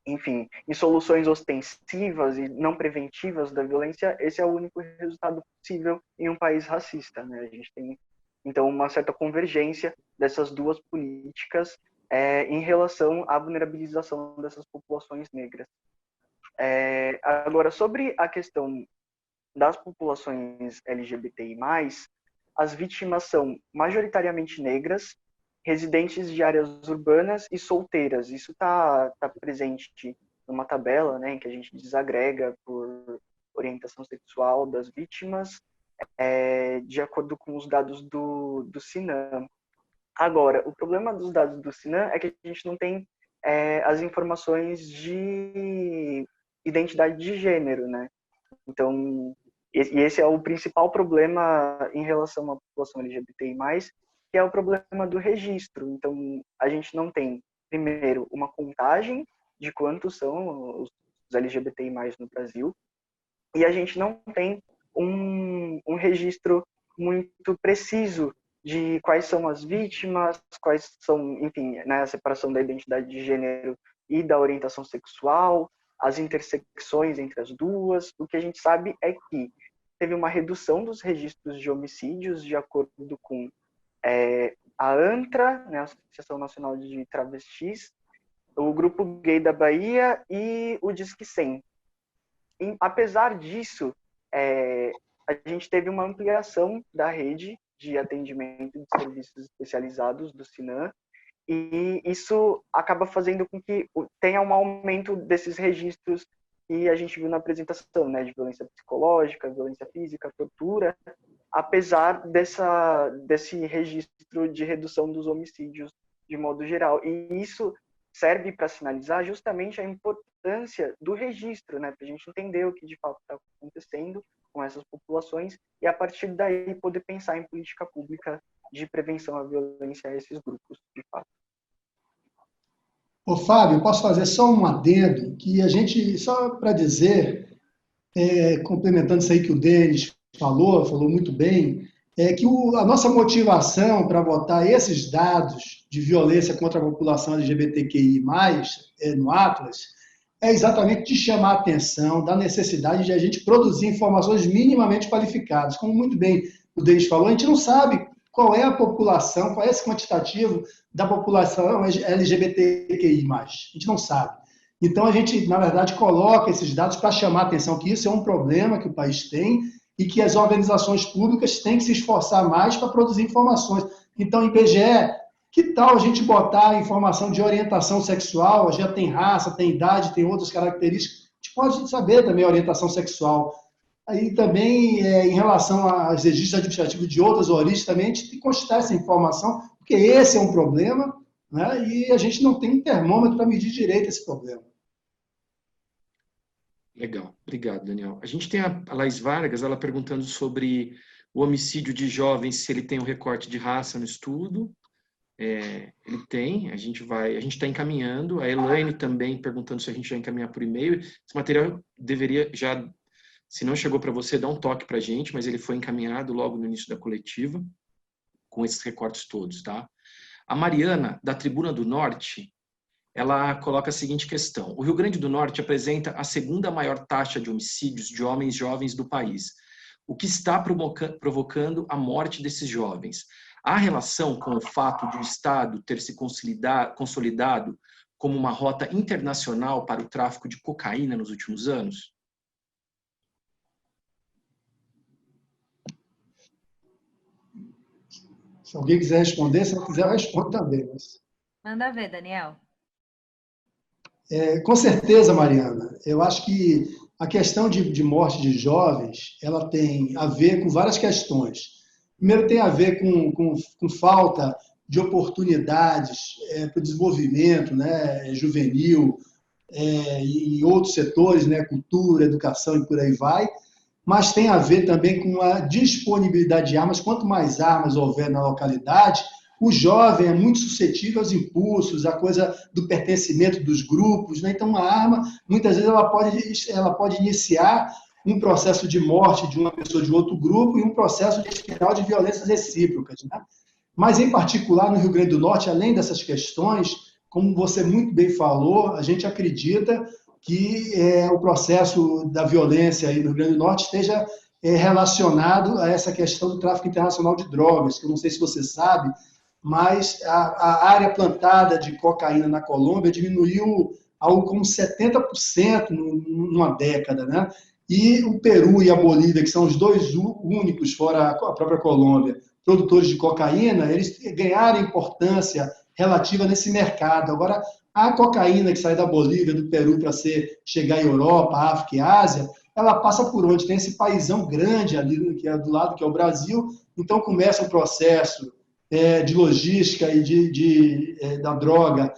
enfim, em soluções ostensivas e não preventivas da violência, esse é o único resultado possível em um país racista, né? A gente tem, então, uma certa convergência dessas duas políticas em relação à vulnerabilização dessas populações negras. Agora, sobre a questão das populações LGBTI+, as vítimas são majoritariamente negras, residentes de áreas urbanas e solteiras. Isso está presente numa tabela, né, em que a gente desagrega por orientação sexual das vítimas, de acordo com os dados do Sinam. Agora, o problema dos dados do Sinam é que a gente não tem as informações de identidade de gênero, né? Então, esse é o principal problema em relação à população LGBTI+, que é o problema do registro. Então, a gente não tem, primeiro, uma contagem de quantos são os LGBTI+, no Brasil, e a gente não tem um registro muito preciso de quais são as vítimas, quais são, enfim, né, a separação da identidade de gênero e da orientação sexual, as intersecções entre as duas. O que a gente sabe é que teve uma redução dos registros de homicídios de acordo com a ANTRA, né, a Associação Nacional de Travestis, o Grupo Gay da Bahia e o Disque 100. E, apesar disso, a gente teve uma ampliação da rede de atendimento de serviços especializados do Sinam, e isso acaba fazendo com que tenha um aumento desses registros que a gente viu na apresentação, né, de violência psicológica, violência física, tortura, apesar desse registro de redução dos homicídios de modo geral. E isso serve para sinalizar justamente a importância do registro, né, para a gente entender o que de fato está acontecendo, com essas populações e, a partir daí, poder pensar em política pública de prevenção à violência a esses grupos, de fato. Ô, Fábio, posso fazer só um adendo, que a gente, só para dizer, complementando isso aí que o Denis falou muito bem, é que a nossa motivação para botar esses dados de violência contra a população LGBTQI+, no Atlas, é exatamente de chamar a atenção da necessidade de a gente produzir informações minimamente qualificadas. Como muito bem o Denis falou, a gente não sabe qual é a população, qual é esse quantitativo da população LGBTQI+. A gente não sabe. Então, a gente, na verdade, coloca esses dados para chamar a atenção que isso é um problema que o país tem e que as organizações públicas têm que se esforçar mais para produzir informações. Então, IBGE, que tal a gente botar a informação de orientação sexual? Já tem raça, tem idade, tem outras características. A gente pode saber também a orientação sexual. Aí também, em relação aos registros administrativos de outras origens, também a gente tem que constar essa informação, porque esse é um problema, né? E a gente não tem um termômetro para medir direito esse problema. Legal, obrigado, Daniel. A gente tem a Laís Vargas, ela perguntando sobre o homicídio de jovens, se ele tem um recorte de raça no estudo. Ele tem, a gente está encaminhando. A Elaine também perguntando se a gente já encaminhar por e-mail. Esse material deveria já, se não chegou para você, dar um toque para a gente, mas ele foi encaminhado logo no início da coletiva, com esses recortes todos, tá? A Mariana, da Tribuna do Norte, ela coloca a seguinte questão. O Rio Grande do Norte apresenta a segunda maior taxa de homicídios de homens jovens do país. O que está provocando a morte desses jovens? Há relação com o fato de o Estado ter se consolidado como uma rota internacional para o tráfico de cocaína nos últimos anos? Se alguém quiser responder, se não quiser, eu respondo também. Mas... Manda ver, Daniel. Com certeza, Mariana. Eu acho que a questão de morte de jovens, ela tem a ver com várias questões. Primeiro, tem a ver com falta de oportunidades para o desenvolvimento, né, juvenil, e outros setores, né, cultura, educação e por aí vai, mas tem a ver também com a disponibilidade de armas. Quanto mais armas houver na localidade, o jovem é muito suscetível aos impulsos, à coisa do pertencimento dos grupos, né? Então, uma arma, muitas vezes, ela pode iniciar um processo de morte de uma pessoa de outro grupo e um processo de espiral de violências recíprocas, né? Mas, em particular, no Rio Grande do Norte, além dessas questões, como você muito bem falou, a gente acredita que o processo da violência aí no Rio Grande do Norte esteja relacionado a essa questão do tráfico internacional de drogas, que eu não sei se você sabe, mas a área plantada de cocaína na Colômbia diminuiu algo como 70% numa década, né? E o Peru e a Bolívia, que são os dois únicos, fora a própria Colômbia, produtores de cocaína, eles ganharam importância relativa nesse mercado. Agora, a cocaína que sai da Bolívia, do Peru, para chegar à Europa, África e Ásia, ela passa por onde? Tem esse paizão grande ali, que é do lado, que é o Brasil. Então, começa o processo de logística e da droga,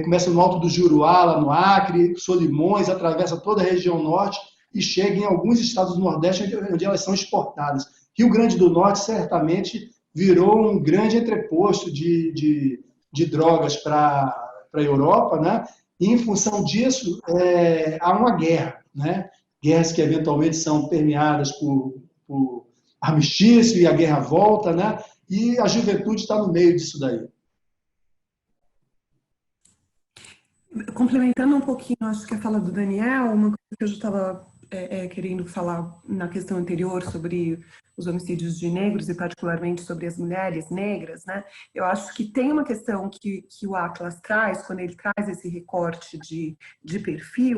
começa no Alto do Juruá, lá no Acre, Solimões, atravessa toda a região norte e chega em alguns estados do Nordeste onde elas são exportadas. Rio Grande do Norte, certamente, virou um grande entreposto de drogas para a Europa, né? E, em função disso, há uma guerra, né? Guerras que, eventualmente, são permeadas por armistício e a guerra volta, né? E a juventude está no meio disso daí. Complementando um pouquinho, acho que a fala do Daniel, uma coisa que eu já estava querendo falar na questão anterior sobre os homicídios de negros e particularmente sobre as mulheres negras, né? Eu acho que tem uma questão que o Atlas traz, quando ele traz esse recorte de perfil,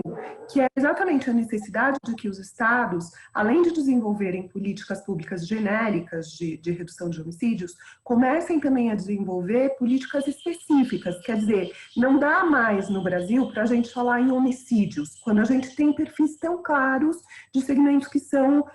que é exatamente a necessidade de que os estados, além de desenvolverem políticas públicas genéricas de redução de homicídios, comecem também a desenvolver políticas específicas. Quer dizer, não dá mais no Brasil para a gente falar em homicídios, quando a gente tem perfis tão claros de segmentos que são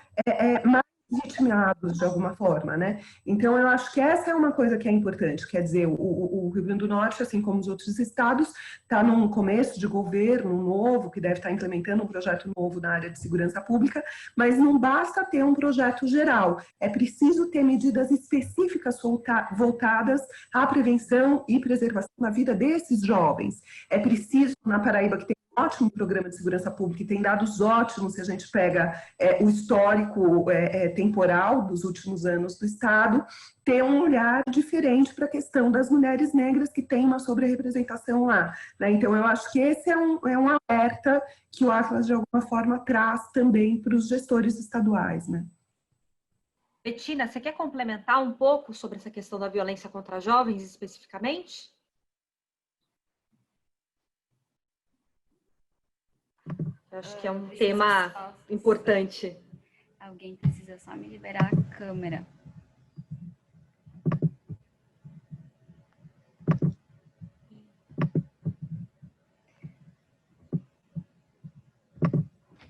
mais vitimados de alguma forma, né? Então, eu acho que essa é uma coisa que é importante. Quer dizer, o Rio Grande do Norte, assim como os outros estados, está num começo de governo novo, que deve estar implementando um projeto novo na área de segurança pública, mas não basta ter um projeto geral. É preciso ter medidas específicas voltadas à prevenção e preservação da vida desses jovens. É preciso, na Paraíba, que tem um ótimo programa de segurança pública e tem dados ótimos se a gente pega o histórico temporal dos últimos anos do Estado, ter um olhar diferente para a questão das mulheres negras que tem uma sobre-representação lá, né? Então, eu acho que esse é um alerta que o Atlas, de alguma forma, traz também para os gestores estaduais, né? Betina, você quer complementar um pouco sobre essa questão da violência contra jovens, especificamente? Eu acho que é um tema importante. Alguém precisa só me liberar a câmera.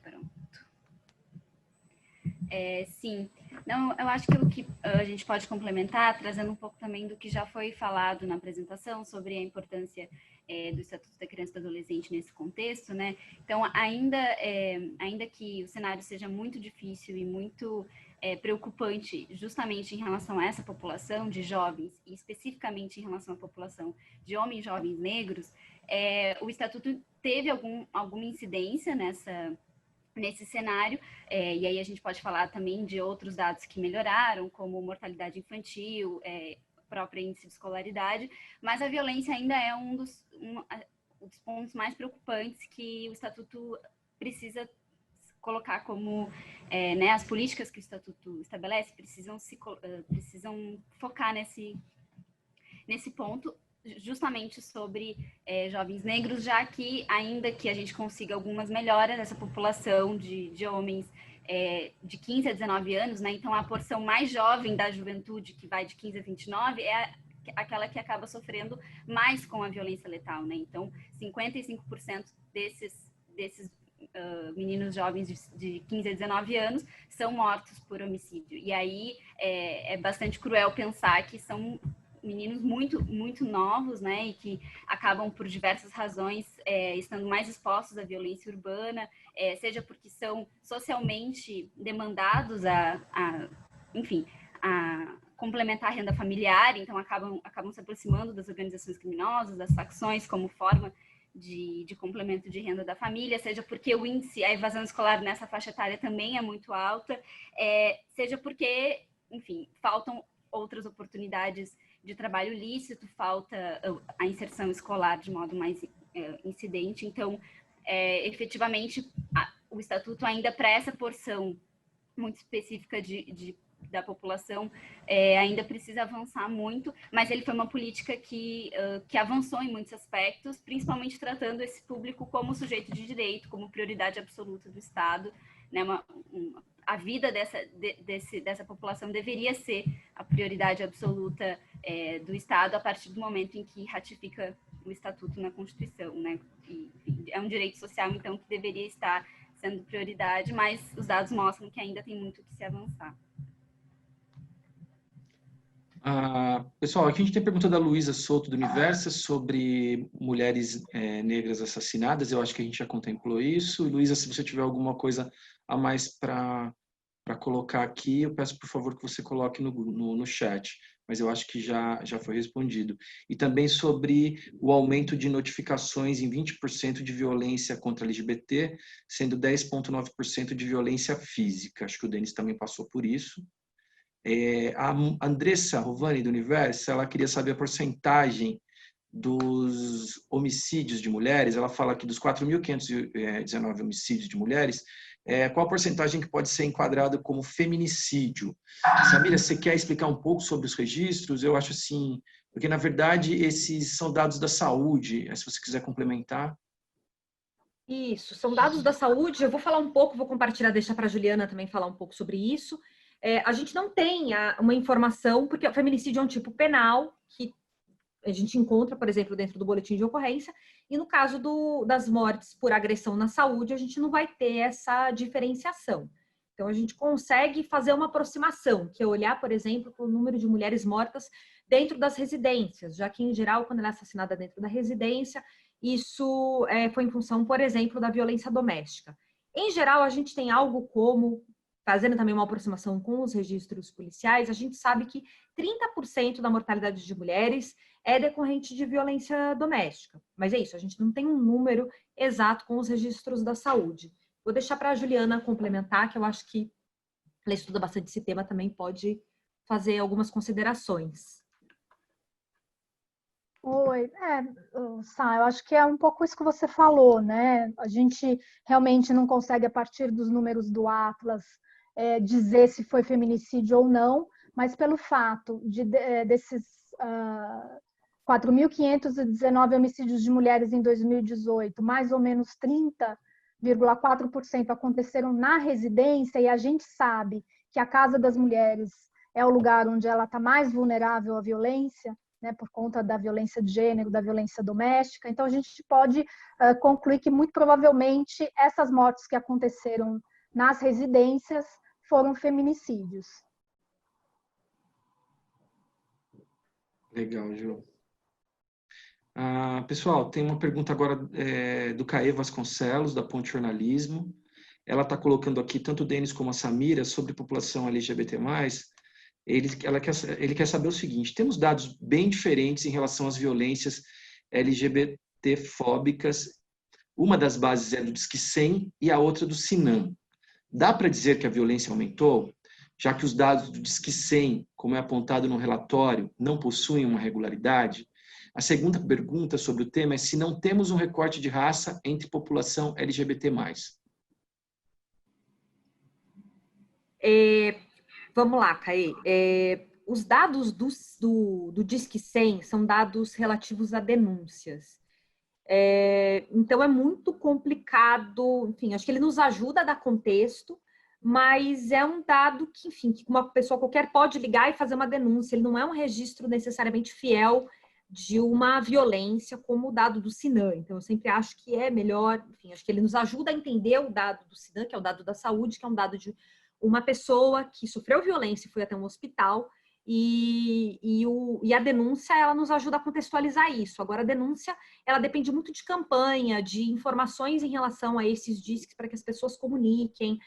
Pronto. Sim. Não, eu acho que o que a gente pode complementar, trazendo um pouco também do que já foi falado na apresentação sobre a importância do Estatuto da Criança e do Adolescente nesse contexto, né? Então, ainda que o cenário seja muito difícil e muito preocupante justamente em relação a essa população de jovens, e especificamente em relação à população de homens jovens negros, o Estatuto teve alguma incidência nesse cenário, e aí a gente pode falar também de outros dados que melhoraram, como mortalidade infantil, próprio índice de escolaridade, mas a violência ainda é um dos pontos mais preocupantes que o Estatuto precisa colocar como, né, as políticas que o Estatuto estabelece precisam focar nesse ponto, justamente sobre jovens negros, já que ainda que a gente consiga algumas melhoras nessa população de homens de 15 a 19 anos, né? Então a porção mais jovem da juventude, que vai de 15 a 29, é aquela que acaba sofrendo mais com a violência letal, né? Então 55% desses meninos jovens de 15 a 19 anos são mortos por homicídio. E aí é bastante cruel pensar que são meninos muito, muito novos, né, e que acabam por diversas razões estando mais expostos à violência urbana, seja porque são socialmente demandados enfim, a complementar a renda familiar, então acabam se aproximando das organizações criminosas, das facções, como forma de complemento de renda da família, seja porque a evasão escolar nessa faixa etária também é muito alta, seja porque, enfim, faltam outras oportunidades de trabalho lícito, falta a inserção escolar de modo mais incidente. Então, efetivamente, o Estatuto ainda para essa porção muito específica da população ainda precisa avançar muito, mas ele foi uma política que avançou em muitos aspectos, principalmente tratando esse público como sujeito de direito, como prioridade absoluta do Estado, né? A vida dessa população deveria ser a prioridade absoluta do Estado a partir do momento em que ratifica o Estatuto na Constituição, né? E é um direito social, então, que deveria estar sendo prioridade, mas os dados mostram que ainda tem muito que se avançar. Pessoal, aqui a gente tem pergunta da Luísa Souto, do Universa, sobre mulheres negras assassinadas. Eu acho que a gente já contemplou isso. Luísa, se você tiver alguma coisa a mais para colocar aqui, eu peço, por favor, que você coloque no chat. Mas eu acho que já foi respondido. E também sobre o aumento de notificações em 20% de violência contra LGBT, sendo 10,9% de violência física. Acho que o Denis também passou por isso. A Andressa Rovani, do Universo, ela queria saber a porcentagem dos homicídios de mulheres. Ela fala que dos 4.519 homicídios de mulheres, qual a porcentagem que pode ser enquadrada como feminicídio? Samira, você quer explicar um pouco sobre os registros? Eu acho assim, porque na verdade esses são dados da saúde, se você quiser complementar. Isso, são dados da saúde. Eu vou falar um pouco, vou compartilhar, deixar para a Juliana também falar um pouco sobre isso. A gente não tem uma informação, porque o feminicídio é um tipo penal que a gente encontra, por exemplo, dentro do boletim de ocorrência, e no caso das mortes por agressão na saúde, a gente não vai ter essa diferenciação. Então, a gente consegue fazer uma aproximação, que é olhar, por exemplo, para o número de mulheres mortas dentro das residências, já que, em geral, quando ela é assassinada dentro da residência, isso foi em função, por exemplo, da violência doméstica. Em geral, a gente tem algo como, fazendo também uma aproximação com os registros policiais, a gente sabe que 30% da mortalidade de mulheres é decorrente de violência doméstica. Mas é isso, a gente não tem um número exato com os registros da saúde. Vou deixar para a Juliana complementar, que eu acho que ela estuda bastante esse tema, também pode fazer algumas considerações. Oi, Sá, eu acho que é um pouco isso que você falou, né? A gente realmente não consegue, a partir dos números do Atlas, dizer se foi feminicídio ou não, mas pelo fato desses 4.519 homicídios de mulheres em 2018, mais ou menos 30,4% aconteceram na residência, e a gente sabe que a Casa das Mulheres é o lugar onde ela está mais vulnerável à violência, né, por conta da violência de gênero, da violência doméstica. Então, a gente pode concluir que, muito provavelmente, essas mortes que aconteceram nas residências foram feminicídios. Legal, Ju. Pessoal, tem uma pergunta agora do Caê Vasconcelos, da Ponte Jornalismo. Ela está colocando aqui, tanto o Denis como a Samira, sobre população LGBT+. Ele quer saber o seguinte: temos dados bem diferentes em relação às violências LGBT-fóbicas. Uma das bases é do Disque 100 e a outra do Sinam. Dá para dizer que a violência aumentou, já que os dados do Disque 100, como é apontado no relatório, não possuem uma regularidade? A segunda pergunta sobre o tema é se não temos um recorte de raça entre população LGBT+. Vamos lá, Caê. Os dados do Disque 100 são dados relativos a denúncias. Então, é muito complicado. Enfim, acho que ele nos ajuda a dar contexto, mas é um dado que, enfim, que uma pessoa qualquer pode ligar e fazer uma denúncia. Ele não é um registro necessariamente fiel de uma violência como o dado do Sinam. Então, eu sempre acho que é melhor, enfim, acho que ele nos ajuda a entender o dado do Sinam, que é o dado da saúde, que é um dado de uma pessoa que sofreu violência e foi até um hospital, e a denúncia, ela nos ajuda a contextualizar isso. Agora, a denúncia, ela depende muito de campanha, de informações em relação a esses disques para que as pessoas comuniquem.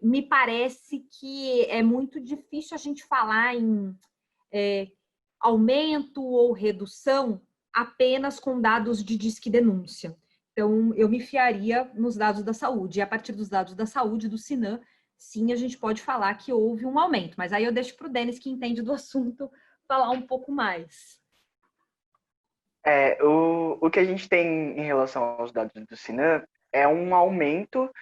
Me parece que é muito difícil a gente falar em aumento ou redução apenas com dados de disque denúncia. Então, eu me fiaria nos dados da saúde. E a partir dos dados da saúde, do Sinam, sim, a gente pode falar que houve um aumento. Mas aí eu deixo para o Denis, que entende do assunto, falar um pouco mais. O que a gente tem em relação aos dados do Sinam é um aumento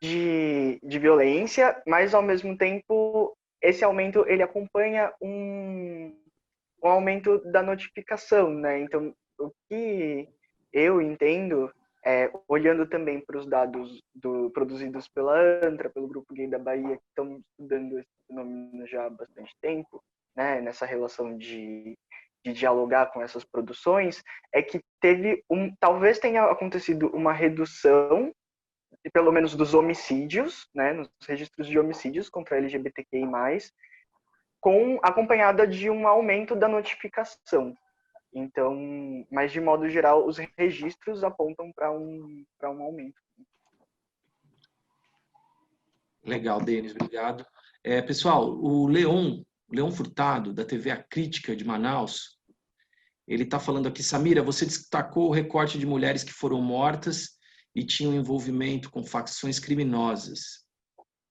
de violência, mas, ao mesmo tempo, esse aumento ele acompanha um aumento da notificação, né? Então, o que eu entendo, olhando também para os dados produzidos pela ANTRA, pelo Grupo Gay da Bahia, que estão estudando esse fenômeno já há bastante tempo, né? Nessa relação de dialogar com essas produções, é que talvez tenha acontecido uma redução, pelo menos dos homicídios, né? Nos registros de homicídios contra LGBTQI+, acompanhada de um aumento da notificação. Então, mas de modo geral, os registros apontam para um aumento. Legal, Denis, obrigado. Pessoal, o Leon Furtado, da TV A Crítica de Manaus, ele está falando aqui: Samira, você destacou o recorte de mulheres que foram mortas e tinham envolvimento com facções criminosas.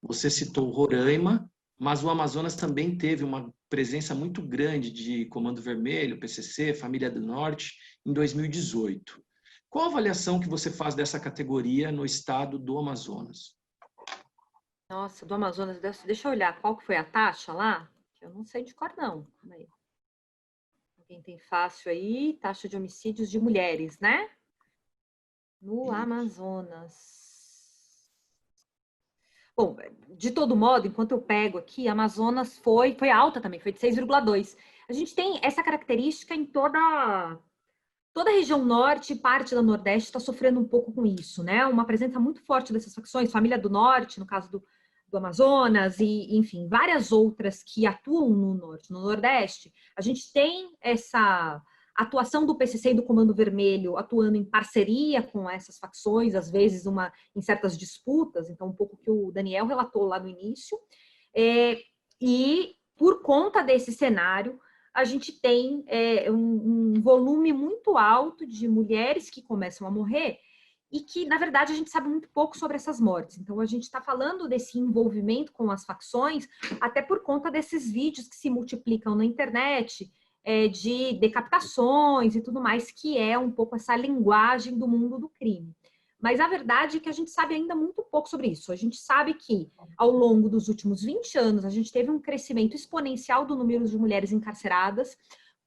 Você citou Roraima, mas o Amazonas também teve uma presença muito grande de Comando Vermelho, PCC, Família do Norte, em 2018. Qual a avaliação que você faz dessa categoria no estado do Amazonas? Nossa, do Amazonas, deixa eu olhar qual que foi a taxa lá, que eu não sei de cor, não. Aí. Alguém tem fácil aí? Taxa de homicídios de mulheres, né? No Amazonas. Bom, de todo modo, enquanto eu pego aqui, Amazonas foi alta também, foi de 6,2. A gente tem essa característica em toda a região norte e parte da Nordeste está sofrendo um pouco com isso, né? Uma presença muito forte dessas facções, Família do Norte, no caso do Amazonas e, enfim, várias outras que atuam no Norte, no Nordeste, a gente tem essa atuação do PCC e do Comando Vermelho atuando em parceria com essas facções, às vezes em certas disputas, então um pouco que o Daniel relatou lá no início, e por conta desse cenário, a gente tem um volume muito alto de mulheres que começam a morrer e que, na verdade, a gente sabe muito pouco sobre essas mortes. Então, a gente está falando desse envolvimento com as facções até por conta desses vídeos que se multiplicam na internet, de decapitações e tudo mais, que é um pouco essa linguagem do mundo do crime. Mas a verdade é que a gente sabe ainda muito pouco sobre isso. A gente sabe que, ao longo dos últimos 20 anos, a gente teve um crescimento exponencial do número de mulheres encarceradas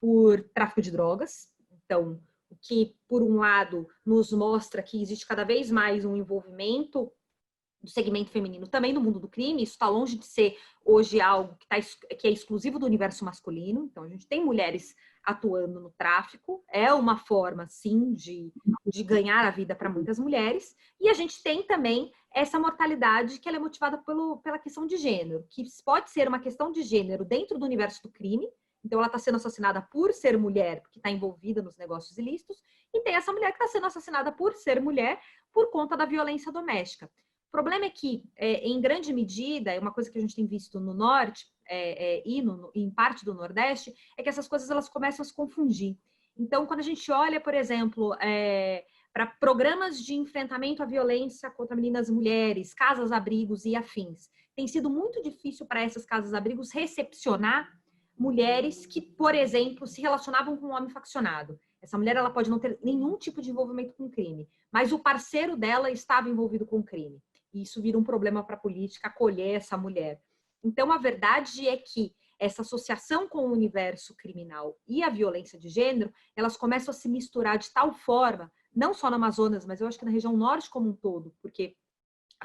por tráfico de drogas. Então, o que, por um lado, nos mostra que existe cada vez mais um envolvimento do segmento feminino também no mundo do crime. Isso está longe de ser hoje algo que é exclusivo do universo masculino. Então, a gente tem mulheres atuando no tráfico, é uma forma, sim, de ganhar a vida para muitas mulheres. E a gente tem também essa mortalidade que ela é motivada pela questão de gênero, que pode ser uma questão de gênero dentro do universo do crime. Então, ela está sendo assassinada por ser mulher, porque está envolvida nos negócios ilícitos, e tem essa mulher que está sendo assassinada por ser mulher por conta da violência doméstica. O problema é que, em grande medida, é uma coisa que a gente tem visto no Norte e em parte do Nordeste, é que essas coisas elas começam a se confundir. Então, quando a gente olha, por exemplo, para programas de enfrentamento à violência contra meninas e mulheres, casas-abrigos e afins, tem sido muito difícil para essas casas-abrigos recepcionar mulheres que, por exemplo, se relacionavam com um homem faccionado. Essa mulher ela pode não ter nenhum tipo de envolvimento com crime, mas o parceiro dela estava envolvido com crime. E isso vira um problema para a política acolher essa mulher. Então, a verdade é que essa associação com o universo criminal e a violência de gênero, elas começam a se misturar de tal forma, não só no Amazonas, mas eu acho que na região norte como um todo, porque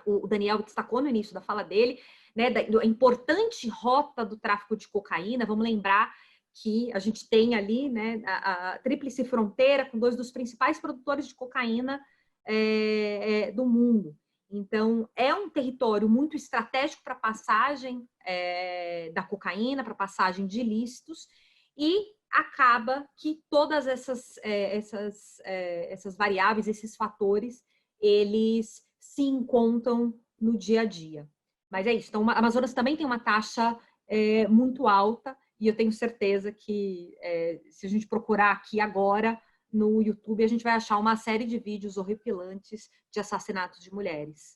o Daniel destacou no início da fala dele, né, da importante rota do tráfico de cocaína. Vamos lembrar que a gente tem ali, né, a Tríplice Fronteira com dois dos principais produtores de cocaína do mundo. Então, é um território muito estratégico para a passagem da cocaína, para a passagem de ilícitos, e acaba que todas essas variáveis, esses fatores, eles se encontram no dia a dia. Mas é isso. Então, a Amazonas também tem uma taxa muito alta, e eu tenho certeza que se a gente procurar aqui agora no YouTube, a gente vai achar uma série de vídeos horripilantes de assassinatos de mulheres.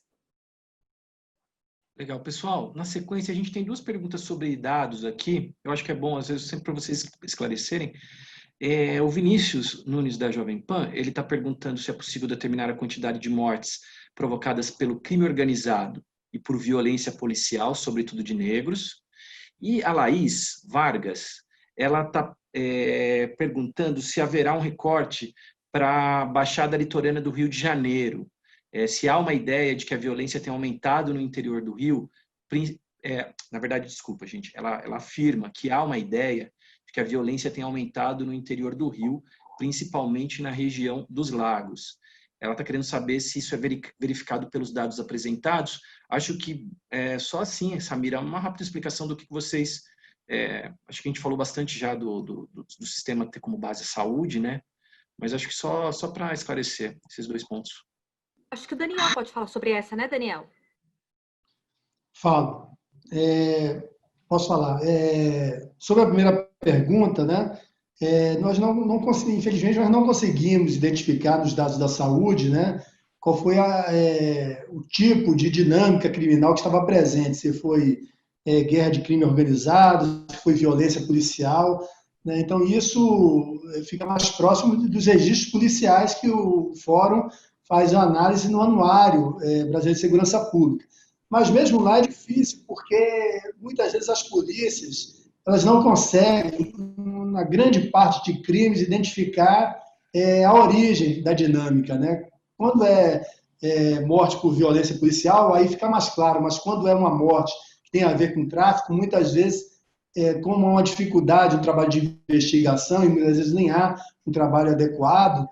Legal. Pessoal, na sequência a gente tem duas perguntas sobre dados aqui. Eu acho que é bom, às vezes, sempre para vocês esclarecerem. O Vinícius Nunes, da Jovem Pan, ele está perguntando se é possível determinar a quantidade de mortes provocadas pelo crime organizado e por violência policial, sobretudo de negros. E a Laís Vargas, ela está perguntando se haverá um recorte para a Baixada Litorânea do Rio de Janeiro. Se há uma ideia de que a violência tem aumentado no interior do Rio. Na verdade, desculpa, gente, ela afirma que há uma ideia de que a violência tem aumentado no interior do Rio, principalmente na região dos lagos. Ela está querendo saber se isso é verificado pelos dados apresentados. Acho que só assim, Samira, uma rápida explicação do que vocês... acho que a gente falou bastante já do sistema ter como base a saúde, né? Mas acho que só para esclarecer esses dois pontos. Acho que o Daniel pode falar sobre essa, né, Daniel? Falo. Posso falar. Sobre a primeira pergunta, né? Nós não conseguimos, infelizmente, nós não conseguimos identificar nos dados da saúde, né, qual foi o tipo de dinâmica criminal que estava presente, se foi guerra de crime organizado, se foi violência policial, né? Então isso fica mais próximo dos registros policiais que o Fórum faz uma análise no Anuário Brasileiro de Segurança Pública. Mas mesmo lá é difícil, porque muitas vezes as polícias elas não conseguem, na grande parte de crimes, identificar a origem da dinâmica, né? Quando é morte por violência policial, aí fica mais claro, mas quando é uma morte que tem a ver com tráfico, muitas vezes, como há uma dificuldade no trabalho de investigação, e muitas vezes nem há um trabalho adequado,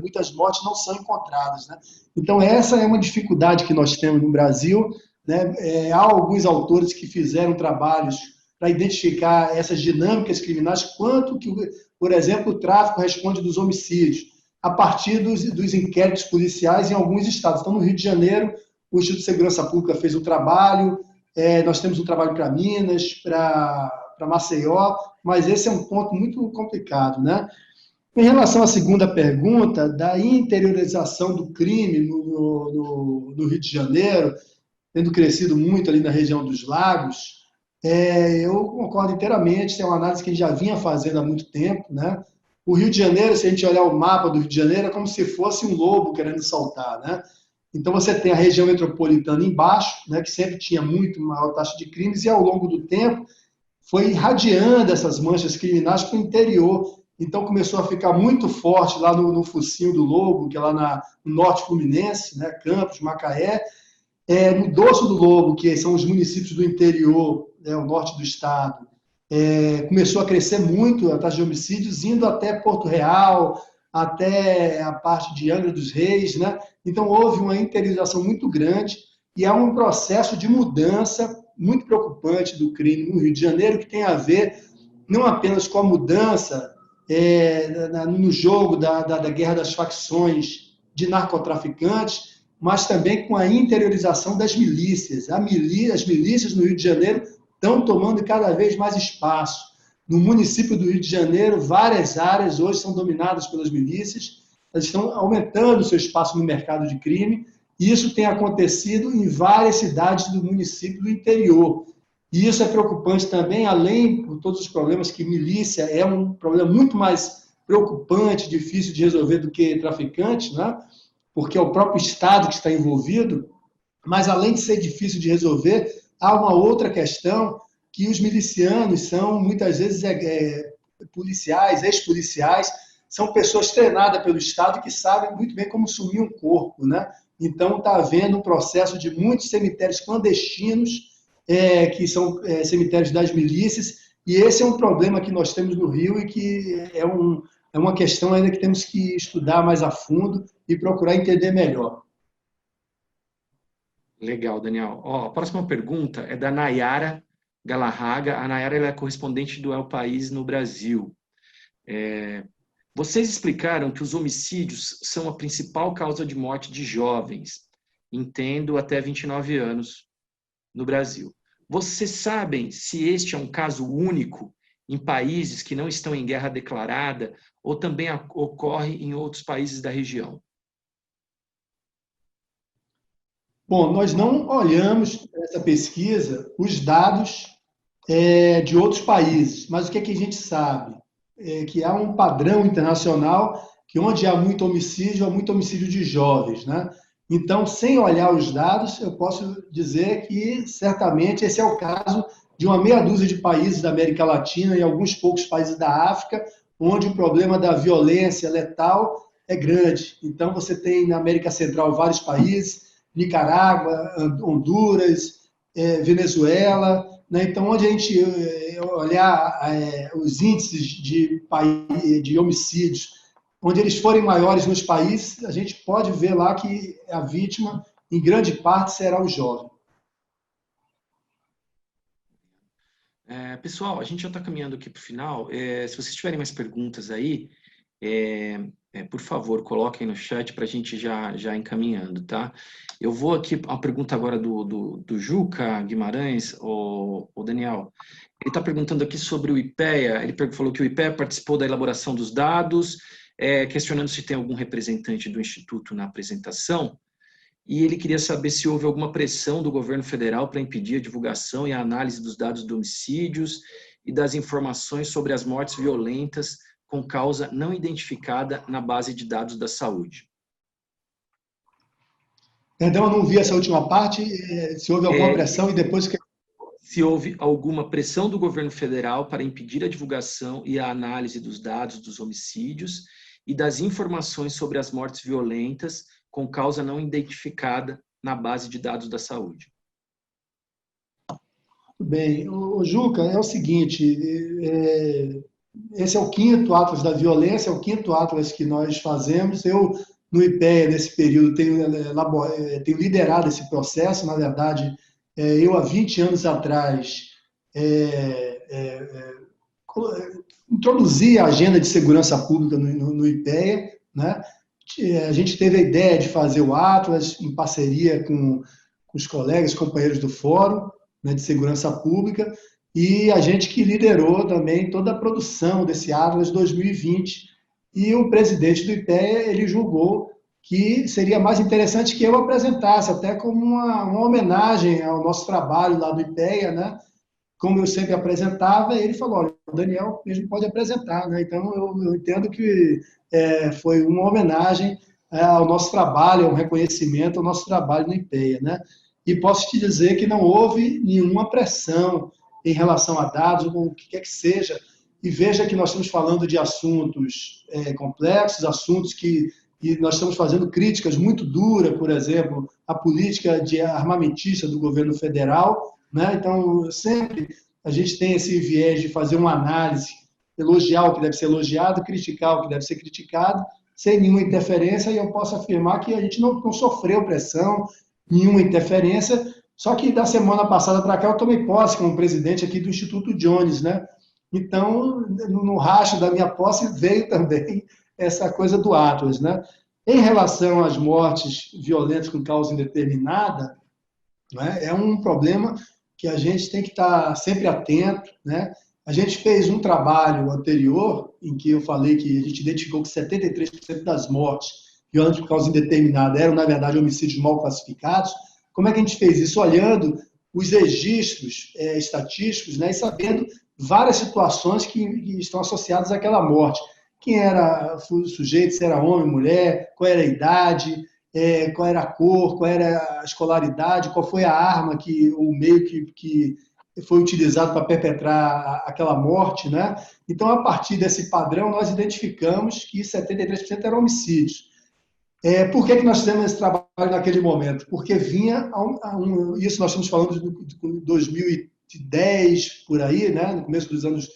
muitas mortes não são encontradas, né? Então, essa é uma dificuldade que nós temos no Brasil, né? Há alguns autores que fizeram trabalhos para identificar essas dinâmicas criminais, quanto que, por exemplo, o tráfico responde dos homicídios, a partir dos inquéritos policiais em alguns estados. Então, no Rio de Janeiro, o Instituto de Segurança Pública fez um trabalho, nós temos um trabalho para Minas, para Maceió, mas esse é um ponto muito complicado, né? Em relação à segunda pergunta, da interiorização do crime no Rio de Janeiro, tendo crescido muito ali na região dos lagos, eu concordo inteiramente, é uma análise que a gente já vinha fazendo há muito tempo, né? O Rio de Janeiro, se a gente olhar o mapa do Rio de Janeiro, é como se fosse um lobo querendo saltar, né? Então você tem a região metropolitana embaixo, né, que sempre tinha muito maior taxa de crimes, e ao longo do tempo foi irradiando essas manchas criminais para o interior. Então começou a ficar muito forte lá no focinho do lobo, que é lá no norte fluminense, né, Campos, Macaé, no dorso do lobo, que são os municípios do interior, né, o norte do estado, começou a crescer muito a taxa de homicídios, indo até Porto Real, até a parte de Angra dos Reis, né? Então houve uma interiorização muito grande e há um processo de mudança muito preocupante do crime no Rio de Janeiro, que tem a ver não apenas com a mudança no jogo da guerra das facções de narcotraficantes, mas também com a interiorização das milícias. As milícias no Rio de Janeiro estão tomando cada vez mais espaço. No município do Rio de Janeiro, várias áreas hoje são dominadas pelas milícias, elas estão aumentando o seu espaço no mercado de crime, e isso tem acontecido em várias cidades do município do interior. E isso é preocupante também, além de todos os problemas, que milícia é um problema muito mais preocupante, difícil de resolver do que traficante, né? Porque é o próprio Estado que está envolvido, mas além de ser difícil de resolver, há uma outra questão, que os milicianos são, muitas vezes, policiais, ex-policiais, são pessoas treinadas pelo Estado que sabem muito bem como sumir um corpo, né? Então, está havendo um processo de muitos cemitérios clandestinos, que são cemitérios das milícias, e esse é um problema que nós temos no Rio e que é uma questão ainda que temos que estudar mais a fundo e procurar entender melhor. Legal, Daniel. A próxima pergunta é da Nayara Galarraga. A Nayara ela é correspondente do El País no Brasil. Vocês explicaram que os homicídios são a principal causa de morte de jovens, entendo até 29 anos, no Brasil. Vocês sabem se este é um caso único em países que não estão em guerra declarada ou também ocorre em outros países da região? Bom, nós não olhamos nessa pesquisa os dados de outros países, mas o que a gente sabe? Que há um padrão internacional que onde há muito homicídio de jovens, né? Então, sem olhar os dados, eu posso dizer que certamente esse é o caso de uma meia dúzia de países da América Latina e alguns poucos países da África, onde o problema da violência letal é grande. Então, você tem na América Central vários países, Nicarágua, Honduras, Venezuela, né? Então, onde a gente olhar os índices de homicídios, onde eles forem maiores nos países, a gente pode ver lá que a vítima, em grande parte, será o jovem. Pessoal, a gente já está caminhando aqui para o final. Se vocês tiverem mais perguntas aí, por favor, coloquem no chat para a gente já encaminhando, tá? Eu vou aqui, a pergunta agora do Juca Guimarães, o Daniel. Ele está perguntando aqui sobre o IPEA. Ele falou que o IPEA participou da elaboração dos dados, questionando se tem algum representante do Instituto na apresentação, e ele queria saber se houve alguma pressão do governo federal para impedir a divulgação e a análise dos dados de homicídios e das informações sobre as mortes violentas com causa não identificada na base de dados da saúde. Então, eu não vi essa última parte, se houve alguma pressão e depois... Se houve alguma pressão do governo federal para impedir a divulgação e a análise dos dados dos homicídios e das informações sobre as mortes violentas com causa não identificada na base de dados da saúde. Bem, Juca, é o seguinte, esse é o 5º Atlas da Violência, é o 5º Atlas que nós fazemos. Eu, no IPEA, nesse período, tenho liderado esse processo. Na verdade, Eu, há 20 anos atrás, introduzi a agenda de segurança pública no IPEA, né? A gente teve a ideia de fazer o Atlas em parceria com os colegas, companheiros do Fórum, né, de Segurança Pública, e a gente que liderou também toda a produção desse Atlas 2020. E o presidente do IPEA, ele julgou que seria mais interessante que eu apresentasse, até como uma homenagem ao nosso trabalho lá do IPEA, né? Como eu sempre apresentava, ele falou, olha, o Daniel mesmo pode apresentar, né? Então eu entendo que foi uma homenagem ao nosso trabalho, um reconhecimento ao nosso trabalho no IPEA, né? E posso te dizer que não houve nenhuma pressão em relação a dados, ou o que quer que seja. E veja que nós estamos falando de assuntos complexos, assuntos que nós estamos fazendo críticas muito duras, por exemplo, à política de armamentista do governo federal, né? Então, sempre a gente tem esse viés de fazer uma análise, elogiar o que deve ser elogiado, criticar o que deve ser criticado, sem nenhuma interferência, e eu posso afirmar que a gente não sofreu pressão, nenhuma interferência, só que da semana passada para cá eu tomei posse como presidente aqui do Instituto Jones, né? Então, no racho da minha posse veio também essa coisa do Atlas, né? Em relação às mortes violentas com causa indeterminada, né, é um problema que a gente tem que estar sempre atento, né? A gente fez um trabalho anterior em que eu falei que a gente identificou que 73% das mortes violentas por causa indeterminada eram, na verdade, homicídios mal classificados. Como é que a gente fez isso? Olhando os registros estatísticos, né, e sabendo várias situações que estão associadas àquela morte. Quem era o sujeito, se era homem, mulher, qual era a idade, qual era a cor, qual era a escolaridade, qual foi a arma, o meio que foi utilizado para perpetrar aquela morte, né? Então, a partir desse padrão, nós identificamos que 73% eram homicídios. Por que nós fizemos esse trabalho naquele momento? Porque vinha, isso nós estamos falando de 2010, por aí, né? No começo dos anos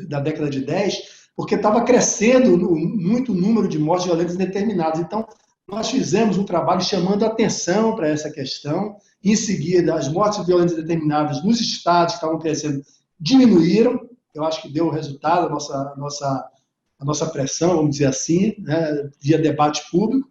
da década de 10, porque estava crescendo muito o número de mortes violentas indeterminadas. Então, nós fizemos um trabalho chamando atenção para essa questão. Em seguida, as mortes violentas indeterminadas nos estados que estavam crescendo diminuíram. Eu acho que deu resultado a nossa pressão, vamos dizer assim, né, via debate público.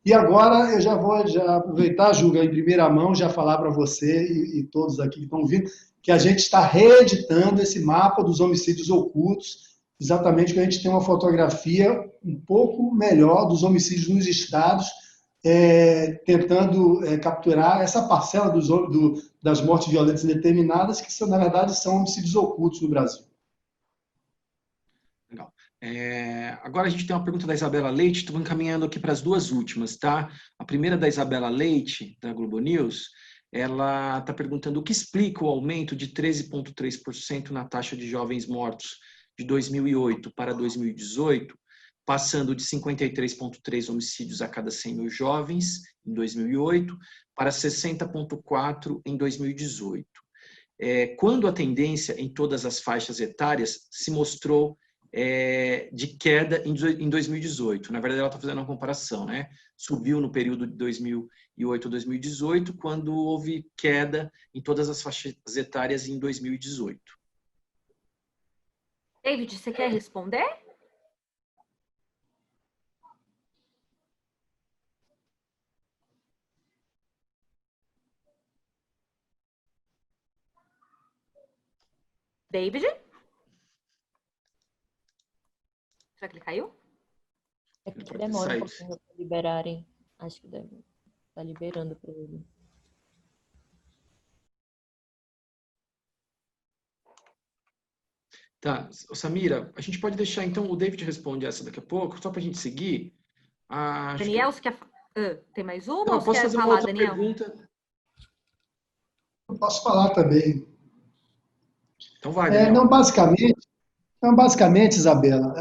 E agora eu já vou aproveitar, Juga, em primeira mão, já falar para você e todos aqui que estão ouvindo, que a gente está reeditando esse mapa dos homicídios ocultos, exatamente que a gente tem uma fotografia um pouco melhor dos homicídios nos estados, tentando capturar essa parcela das mortes violentas indeterminadas, que, na verdade, são homicídios ocultos no Brasil. Legal. Agora a gente tem uma pergunta da Isabela Leite, estou encaminhando aqui para as duas últimas, tá? A primeira da Isabela Leite, da Globo News, ela está perguntando o que explica o aumento de 13,3% na taxa de jovens mortos de 2008 para 2018, passando de 53,3 homicídios a cada 100 mil jovens em 2008 para 60,4 em 2018. Quando a tendência em todas as faixas etárias se mostrou de queda em 2018. Na verdade, ela está fazendo uma comparação, né? Subiu no período de 2008 a 2018, quando houve queda em todas as faixas etárias em 2018. David, você quer responder? David? Será que ele caiu? É porque demora um pouquinho para liberarem. Acho que deve estar liberando para ele. Tá, Samira, a gente pode deixar, então, o David responde essa daqui a pouco, só para a gente seguir. Daniel, você quer... tem mais uma? Não, ou posso quer fazer falar, uma outra Daniel? pergunta? Eu posso falar também. Então vai, Daniel. Não, basicamente, Isabela,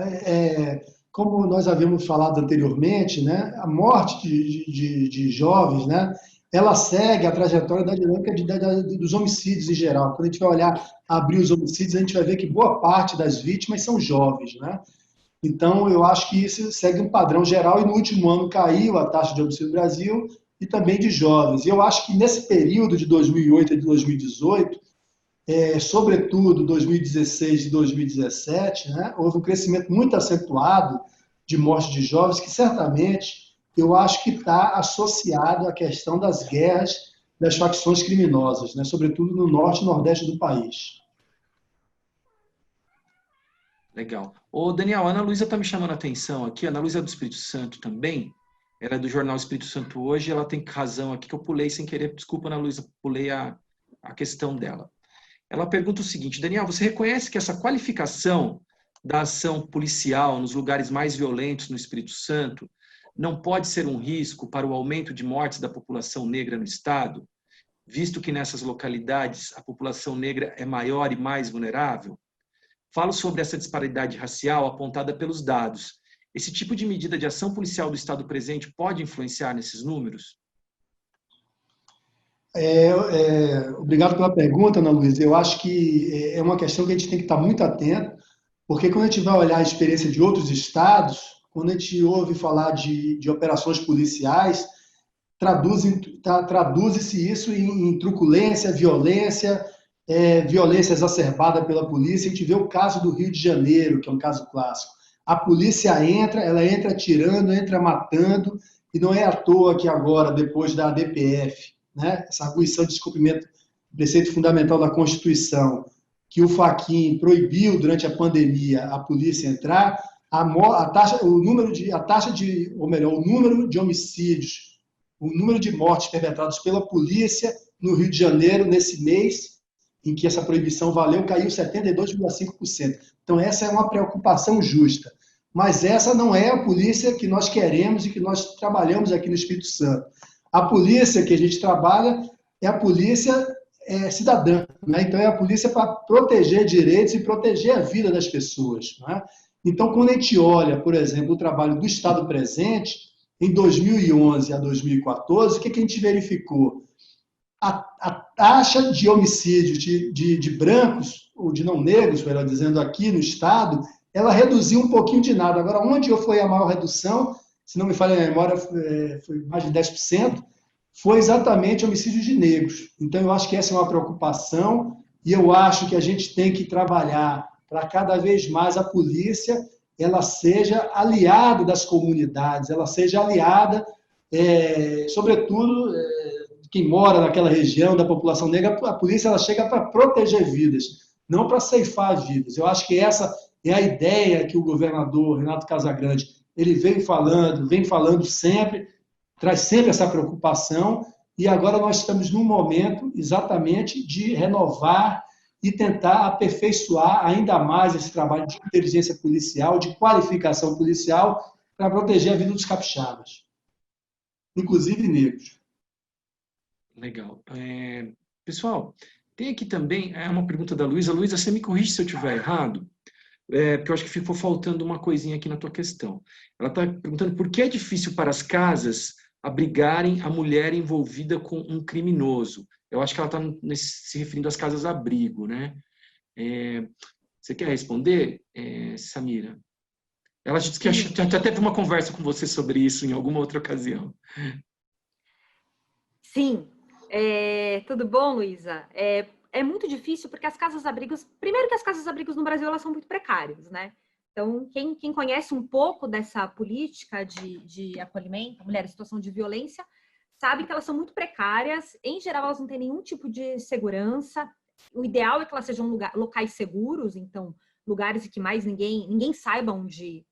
como nós havíamos falado anteriormente, né, a morte de jovens, né, ela segue a trajetória da dinâmica dos homicídios em geral. Quando a gente vai abrir os homicídios, a gente vai ver que boa parte das vítimas são jovens, né? Então, eu acho que isso segue um padrão geral, e no último ano caiu a taxa de homicídio no Brasil, e também de jovens. E eu acho que nesse período de 2008 e de 2018, sobretudo 2016 e 2017, né, houve um crescimento muito acentuado de morte de jovens, que certamente eu acho que está associado à questão das guerras das facções criminosas, né, sobretudo no norte e nordeste do país. Legal. Ô, Daniel, a Ana Luísa está me chamando a atenção aqui. A Ana Luísa é do Espírito Santo também. Ela é do jornal Espírito Santo Hoje. Ela tem razão aqui que eu pulei sem querer. Desculpa, Ana Luísa, pulei a questão dela. Ela pergunta o seguinte: Daniel, você reconhece que essa qualificação da ação policial nos lugares mais violentos no Espírito Santo não pode ser um risco para o aumento de mortes da população negra no Estado, visto que nessas localidades a população negra é maior e mais vulnerável? Falo sobre essa disparidade racial apontada pelos dados. Esse tipo de medida de ação policial do Estado presente pode influenciar nesses números? Obrigado pela pergunta, Ana Luísa. Eu acho que é uma questão que a gente tem que estar muito atento, porque quando a gente vai olhar a experiência de outros estados, quando a gente ouve falar de operações policiais, traduz-se isso em truculência, violência, violência exacerbada pela polícia. A gente vê o caso do Rio de Janeiro, que é um caso clássico. A polícia ela entra atirando, entra matando, e não é à toa que agora, depois da ADPF, né, essa arguição de descumprimento do preceito fundamental da Constituição, que o Fachin proibiu durante a pandemia a polícia entrar, o número de homicídios, o número de mortes perpetradas pela polícia no Rio de Janeiro, nesse mês em que essa proibição valeu, caiu 72,5%. Então, essa é uma preocupação justa. Mas essa não é a polícia que nós queremos e que nós trabalhamos aqui no Espírito Santo. A polícia que a gente trabalha é a polícia cidadã, né? Então, é a polícia para proteger direitos e proteger a vida das pessoas, né? Então, quando a gente olha, por exemplo, o trabalho do Estado presente, em 2011 a 2014, o que a gente verificou? A taxa de homicídio de brancos, ou de não negros, melhor dizendo, aqui no Estado, ela reduziu um pouquinho de nada. Agora, onde foi a maior redução, se não me falha a memória, foi mais de 10%, foi exatamente homicídio de negros. Então, eu acho que essa é uma preocupação e eu acho que a gente tem que trabalhar para cada vez mais a polícia ela seja aliada das comunidades, ela seja aliada, sobretudo, quem mora naquela região da população negra. A polícia ela chega para proteger vidas, não para ceifar vidas. Eu acho que essa é a ideia que o governador Renato Casagrande ele vem falando sempre, traz sempre essa preocupação, e agora nós estamos num momento exatamente de renovar e tentar aperfeiçoar ainda mais esse trabalho de inteligência policial, de qualificação policial, para proteger a vida dos capixabas, inclusive negros. Legal. Pessoal, tem aqui também uma pergunta da Luísa. Luísa, você me corrige se eu estiver errado, porque eu acho que ficou faltando uma coisinha aqui na tua questão. Ela está perguntando por que é difícil para as casas abrigarem a mulher envolvida com um criminoso. Eu acho que ela está se referindo às casas-abrigo, né? Você quer responder, Samira? Ela disse que já teve uma conversa com você sobre isso em alguma outra ocasião. Sim. Tudo bom, Luísa? É muito difícil porque as casas-abrigos... Primeiro que as casas-abrigos no Brasil elas são muito precárias, né? Então, quem conhece um pouco dessa política de acolhimento, mulher em situação de violência, sabe que elas são muito precárias. Em geral, elas não têm nenhum tipo de segurança. O ideal é que elas sejam locais seguros, então, lugares em que mais ninguém saiba onde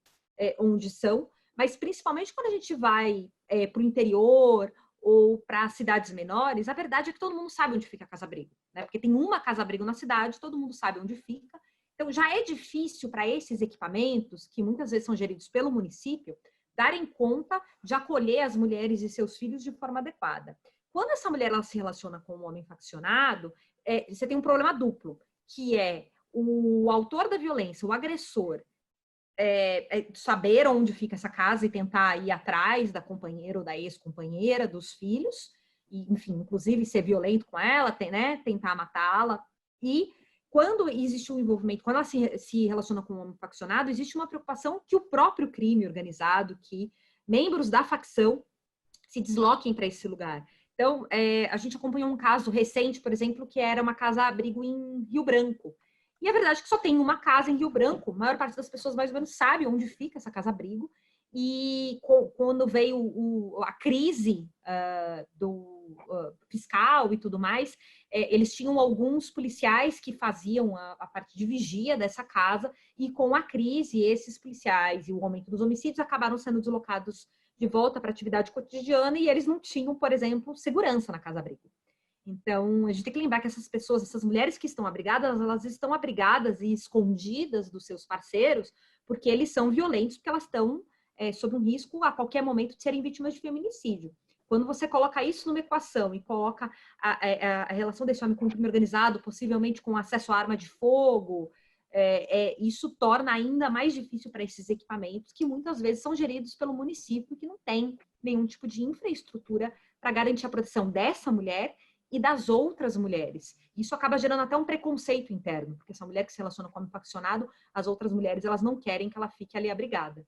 são. Mas, principalmente, quando a gente vai para o interior ou para cidades menores, a verdade é que todo mundo sabe onde fica a casa-abrigo, né? Porque tem uma casa-abrigo na cidade, todo mundo sabe onde fica. Então, já é difícil para esses equipamentos, que muitas vezes são geridos pelo município, darem conta de acolher as mulheres e seus filhos de forma adequada. Quando essa mulher ela se relaciona com um homem faccionado, você tem um problema duplo, que é o autor da violência, o agressor, saber onde fica essa casa e tentar ir atrás da companheira ou da ex-companheira, dos filhos, e, enfim, inclusive ser violento com ela, tentar matá-la. E quando existe um envolvimento, quando ela se relaciona com um homem faccionado, existe uma preocupação que o próprio crime organizado, que membros da facção se desloquem para esse lugar. Então, a gente acompanhou um caso recente, por exemplo, que era uma casa-abrigo em Rio Branco. E a verdade é que só tem uma casa em Rio Branco. A maior parte das pessoas mais ou menos sabe onde fica essa casa-abrigo. E quando veio a crise fiscal e tudo mais, eles tinham alguns policiais que faziam a parte de vigia dessa casa, e com a crise, esses policiais e o aumento dos homicídios acabaram sendo deslocados de volta para a atividade cotidiana, e eles não tinham, por exemplo, segurança na casa-abrigo. Então, a gente tem que lembrar que essas pessoas, essas mulheres que estão abrigadas, elas estão abrigadas e escondidas dos seus parceiros porque eles são violentos, porque elas estão sob um risco a qualquer momento de serem vítimas de feminicídio. Quando você coloca isso numa equação e coloca a relação desse homem com o crime organizado, possivelmente com acesso à arma de fogo, isso torna ainda mais difícil para esses equipamentos, que muitas vezes são geridos pelo município, que não tem nenhum tipo de infraestrutura para garantir a proteção dessa mulher e das outras mulheres. Isso acaba gerando até um preconceito interno, porque essa mulher que se relaciona com o homem faccionado, as outras mulheres, elas não querem que ela fique ali abrigada.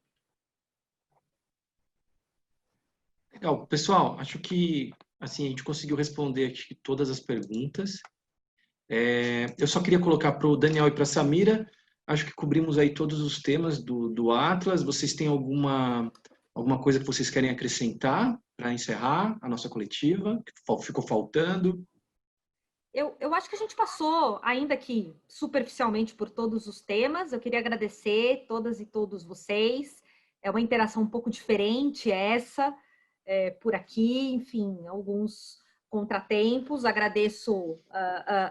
Legal. Pessoal, acho que assim, a gente conseguiu responder aqui todas as perguntas. Eu só queria colocar para o Daniel e para a Samira, acho que cobrimos aí todos os temas do Atlas. Vocês têm alguma coisa que vocês querem acrescentar para encerrar a nossa coletiva, que ficou faltando? Eu acho que a gente passou, ainda que superficialmente, por todos os temas. Eu queria agradecer todas e todos vocês. É uma interação um pouco diferente essa, por aqui, enfim, alguns contratempos. Agradeço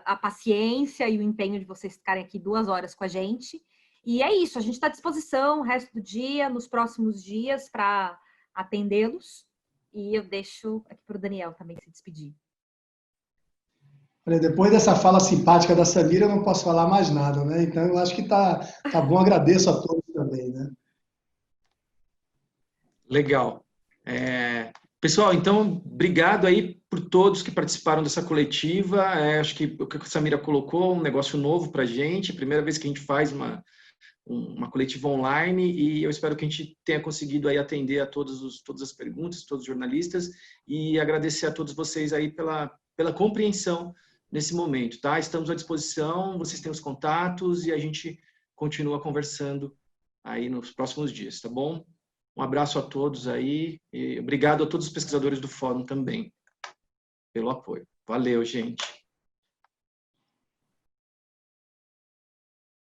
a paciência e o empenho de vocês ficarem aqui 2 horas com a gente. E é isso, a gente está à disposição o resto do dia, nos próximos dias, para atendê-los. E eu deixo aqui para o Daniel também se despedir. Depois dessa fala simpática da Samira, eu não posso falar mais nada, né? Então, eu acho que tá bom, agradeço a todos também, né? Legal. Pessoal, então, obrigado aí por todos que participaram dessa coletiva. Acho que o que a Samira colocou, um negócio novo para a gente, primeira vez que a gente faz uma coletiva online, e eu espero que a gente tenha conseguido aí atender a todas as perguntas, todos os jornalistas, e agradecer a todos vocês aí pela compreensão nesse momento, tá? Estamos à disposição, vocês têm os contatos e a gente continua conversando aí nos próximos dias, tá bom? Um abraço a todos aí e obrigado a todos os pesquisadores do fórum também pelo apoio. Valeu, gente.